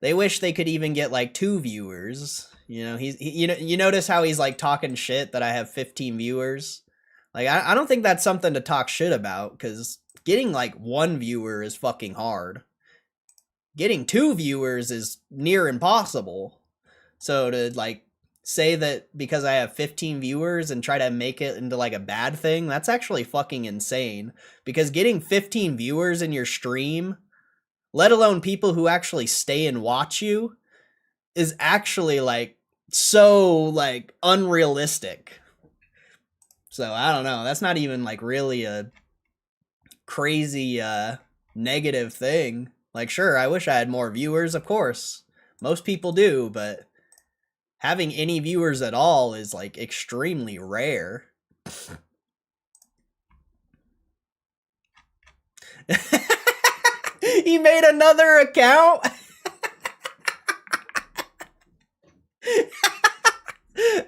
they could even get like 2 viewers. You know, you notice how he's like talking shit that I have 15 viewers. Like I don't think that's something to talk shit about, because getting like 1 viewer is fucking hard. Getting 2 viewers is near impossible. So to like say that because I have 15 viewers and try to make it into like a bad thing, that's actually fucking insane. Because getting 15 viewers in your stream, let alone people who actually stay and watch you, is actually like so like unrealistic. So I don't know, that's not even like really a crazy negative thing. Like, sure, I wish I had more viewers, of course. Most people do, but having any viewers at all is like extremely rare. He made another account?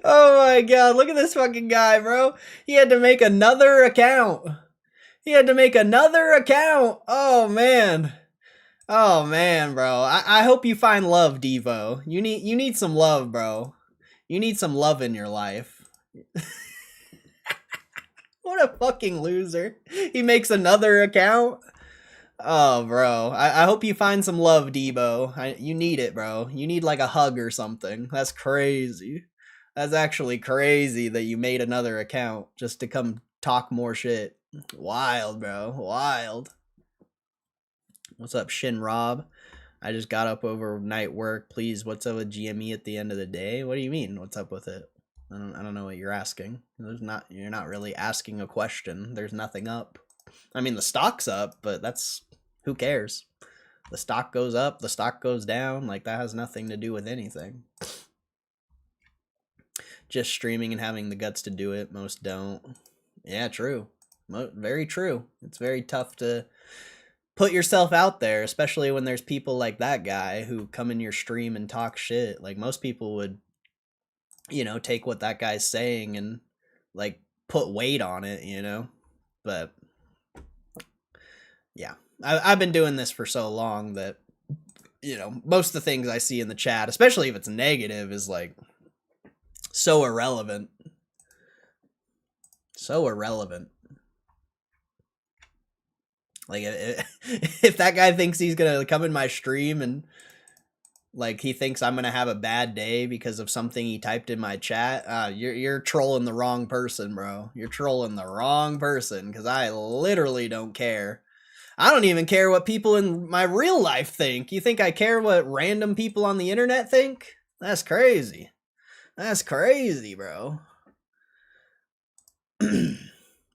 Oh my god, look at this fucking guy, bro. He had to make another account. He had to make another account. Oh man. Oh man, bro. I hope you find love, Devo. You need some love, bro. You need some love in your life. What a fucking loser. He makes another account. Oh, bro. I hope you find some love, Debo. You need it, bro. You need like a hug or something. That's crazy. That's actually crazy that you made another account just to come talk more shit. Wild, bro. Wild. What's up, Shin Rob? I just got up over night work. Please, what's up with GME at the end of the day? What do you mean? What's up with it? I don't know what you're asking. You're not really asking a question. There's nothing up. I mean, the stock's up, but that's, who cares? The stock goes up, the stock goes down. Like, that has nothing to do with anything. Just streaming and having the guts to do it. Most don't. Yeah, true. Very true. It's very tough to put yourself out there, especially when there's people like that guy who come in your stream and talk shit. Like, most people would, you know, take what that guy's saying and like put weight on it, you know? But yeah, I've been doing this for so long that, you know, most of the things I see in the chat, especially if it's negative, is like so irrelevant. So irrelevant. Like, if that guy thinks he's gonna come in my stream and like he thinks I'm gonna have a bad day because of something he typed in my chat, you're trolling the wrong person, bro. You're trolling the wrong person, because I literally don't care. I don't even care what people in my real life think. You think I care what random people on the internet think? That's crazy. That's crazy, bro.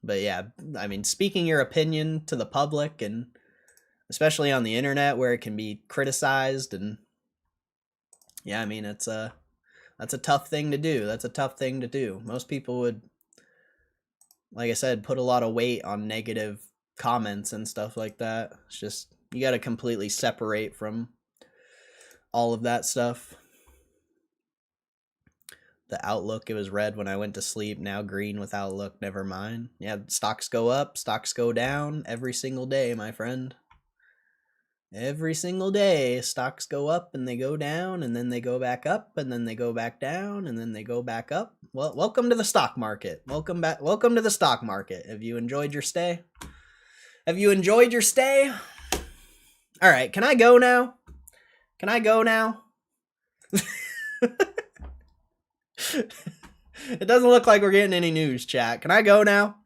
But yeah, I mean, speaking your opinion to the public, and especially on the internet where it can be criticized, and yeah, I mean, that's a tough thing to do. That's a tough thing to do. Most people would, like I said, put a lot of weight on negative comments and stuff like that. It's just, you got to completely separate from all of that stuff. The outlook, it was red when I went to sleep, now green with outlook, never mind. Yeah, stocks go up, stocks go down every single day, my friend. Every single day, stocks go up and they go down, and then they go back up, and then they go back down, and then they go back up. Well, welcome to the stock market. Welcome back. Welcome to the stock market. Have you enjoyed your stay? Have you enjoyed your stay? All right, can I go now? Can I go now? It doesn't look like we're getting any news, chat. Can I go now?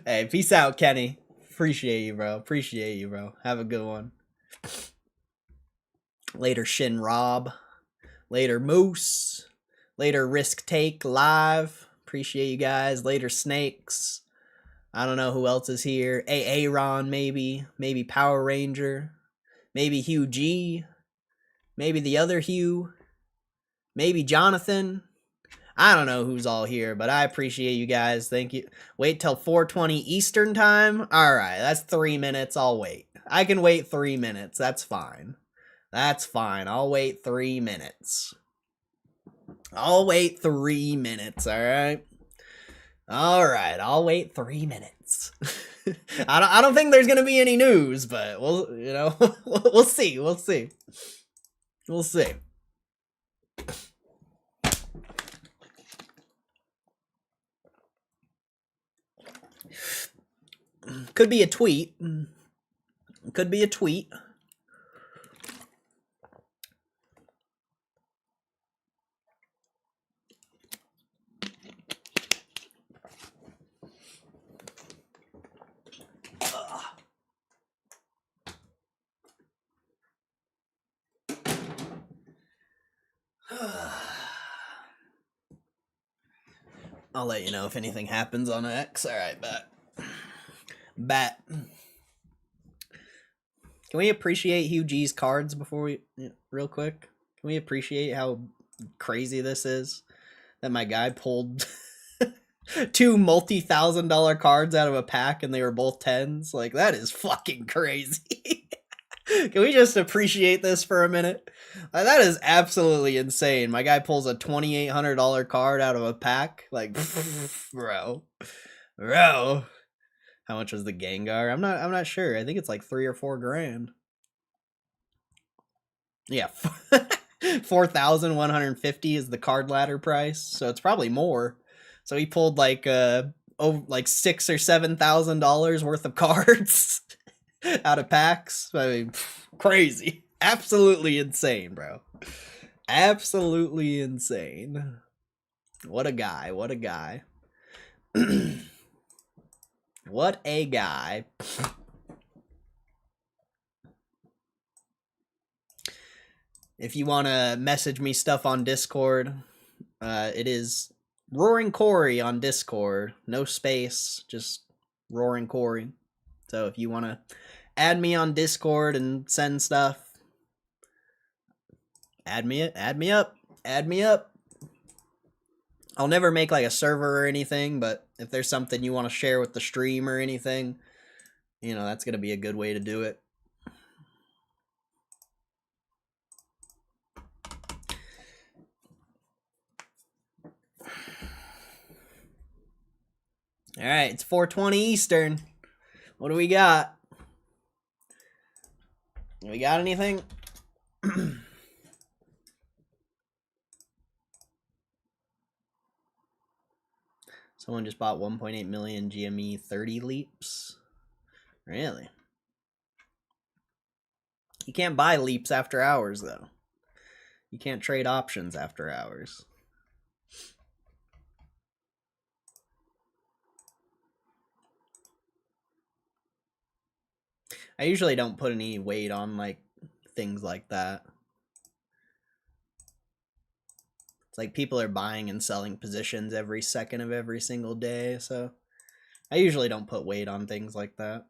Hey, peace out, Kenny. Appreciate you, bro. Appreciate you, bro. Have a good one. Later, Shin Rob. Later, Moose. Later, Risk Take Live. Appreciate you guys. Later, Snakes. I don't know who else is here. Aaron, maybe. Maybe Power Ranger. Maybe Hugh G. Maybe the other Hugh. Maybe Jonathan. I don't know who's all here, but I appreciate you guys. Thank you. Wait till 4:20 Eastern time? Alright, that's 3 minutes. I'll wait. I can wait 3 minutes. That's fine. That's fine. I'll wait 3 minutes. I'll wait 3 minutes, alright? Alright, I'll wait 3 minutes. I don't think there's gonna be any news, but we'll, you know, we'll see. We'll see. We'll see. Could be a tweet. Could be a tweet. I'll let you know if anything happens on X. Alright, bet. Can we appreciate Hugh G's cards before we, real quick? Can we appreciate how crazy this is? That my guy pulled 2 multi-$1,000 cards out of a pack and they were both 10s? Like, that is fucking crazy. Can we just appreciate this for a minute? That is absolutely insane. My guy pulls a $2,800 card out of a pack. Like, bro. How much was the Gengar? I'm not sure. I think it's like 3 or 4 grand. Yeah. 4,150 is the card ladder price, so it's probably more. So he pulled like like $6,000 or $7,000 worth of cards out of packs. I mean, crazy. Absolutely insane, bro. Absolutely insane. What a guy. What a guy. What a guy. If you want to message me stuff on Discord, it is Roaring Corey on Discord. No space, just Roaring Corey. So if you want to add me on Discord and send stuff, add me up. I'll never make like a server or anything, but if there's something you want to share with the stream or anything, you know, that's going to be a good way to do it. All right, it's 4:20 Eastern. What do we got? We got anything? Someone just bought 1.8 million GME 30 leaps. Really? You can't buy leaps after hours, though. You can't trade options after hours. I usually don't put any weight on, like, things like that. It's like people are buying and selling positions every second of every single day, so I usually don't put weight on things like that.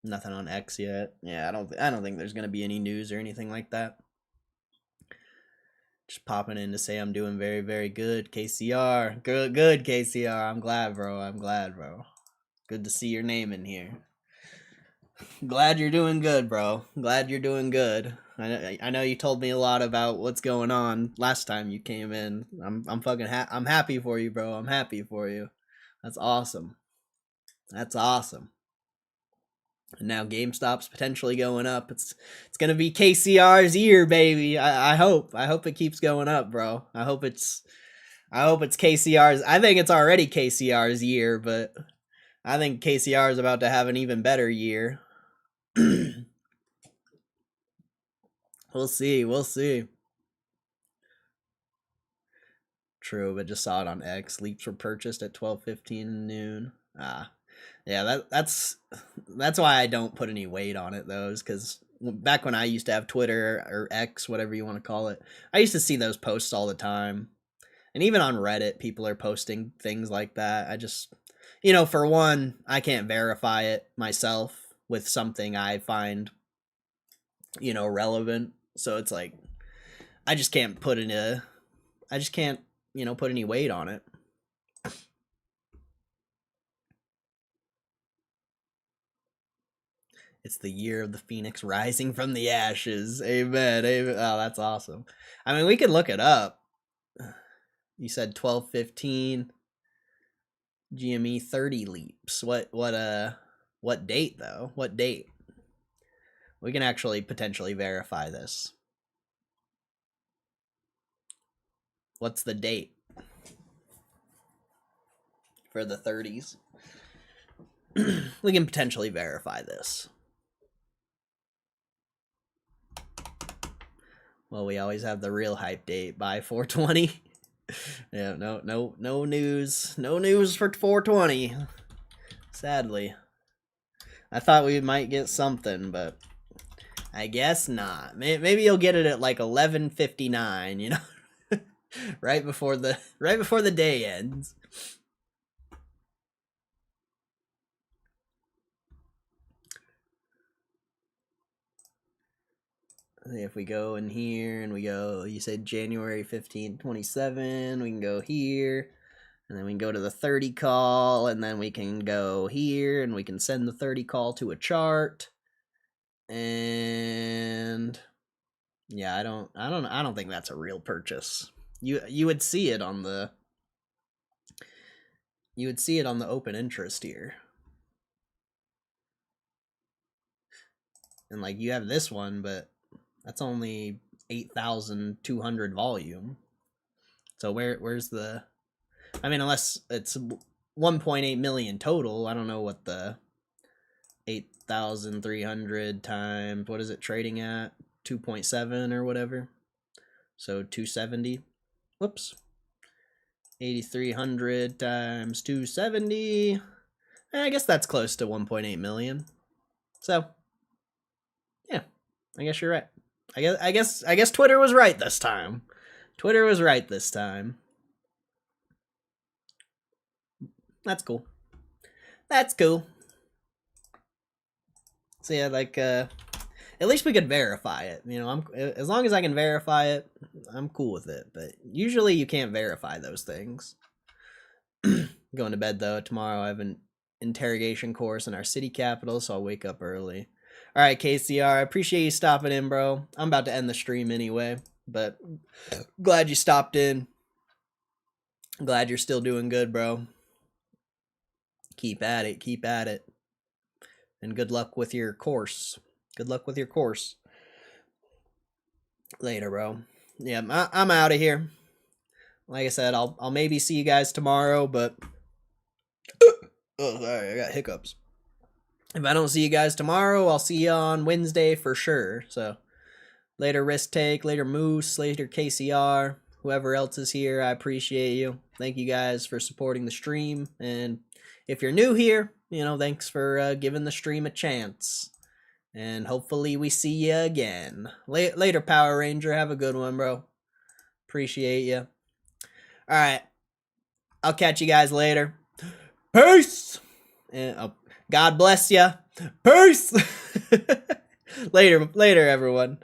Nothing on X yet. Yeah, I don't think there's gonna be any news or anything like that. Just popping in to say I'm doing very, very good, KCR. Good, KCR. I'm glad, bro. I'm glad, bro. Good to see your name in here. Glad you're doing good, bro. Glad you're doing good. I know you told me a lot about what's going on last time you came in. I'm fucking I'm happy for you, bro. I'm happy for you. That's awesome. That's awesome. And now GameStop's potentially going up. It's gonna be KCR's year, baby. I hope it keeps going up, bro. I hope it's KCR's. I think it's already KCR's year, but I think KCR is about to have an even better year. We'll see. We'll see. True, but just saw it on X. Leaps were purchased at 12:15 noon. Yeah, that's why I don't put any weight on it, though, is because back when I used to have Twitter or X, whatever you want to call it, I used to see those posts all the time. And even on Reddit, people are posting things like that. I just, for one, I can't verify it myself with something I find, relevant. So it's like, I just can't put put any weight on it. It's the year of the phoenix rising from the ashes. Amen. Amen. Oh, that's awesome. I mean, we could look it up. You said 12:15 GME 30 leaps. What date though? What date? We can actually potentially verify this. What's the date for the 30s? We can potentially verify this. Well, we always have the real hype date by 420. Yeah, no news. No news for 420. Sadly. I thought we might get something, but I guess not. Maybe you'll get it at like 11:59, right before the day ends. If we go in here and we go, you said January 15, 27, we can go here, and then we can go to the 30 call, and then we can go here, and we can send the 30 call to a chart. And yeah, I don't think that's a real purchase. You would see it on the open interest here. And like you have this one, but that's only 8,200 volume. So where's the? I mean, unless it's 1.8 million total, I don't know what the 8,300 times, what is it trading at? 2.7 or whatever. So 270. Whoops. 8,300 times 270. I guess that's close to 1.8 million. So yeah, I guess you're right. I guess Twitter was right this time. Twitter was right this time. That's cool. That's cool. So yeah, like at least we could verify it. I'm as long as I can verify it, I'm cool with it. But usually you can't verify those things. Going to bed though. Tomorrow I have an interrogation course in our city capital, so I'll wake up early. All right, KCR, I appreciate you stopping in, bro. I'm about to end the stream anyway, but glad you stopped in. Glad you're still doing good, bro. Keep at it. Keep at it. And good luck with your course. Good luck with your course. Later, bro. Yeah, I'm out of here. Like I said, I'll maybe see you guys tomorrow, but oh, sorry, I got hiccups. If I don't see you guys tomorrow, I'll see you on Wednesday for sure. So later, Risk Take, later Moose, later KCR, whoever else is here, I appreciate you. Thank you guys for supporting the stream, and if you're new here, you know, thanks for giving the stream a chance. And hopefully we see you again. Later, Power Ranger. Have a good one, bro. Appreciate you. All right. I'll catch you guys later. Peace. And God bless you. Peace. Later, everyone.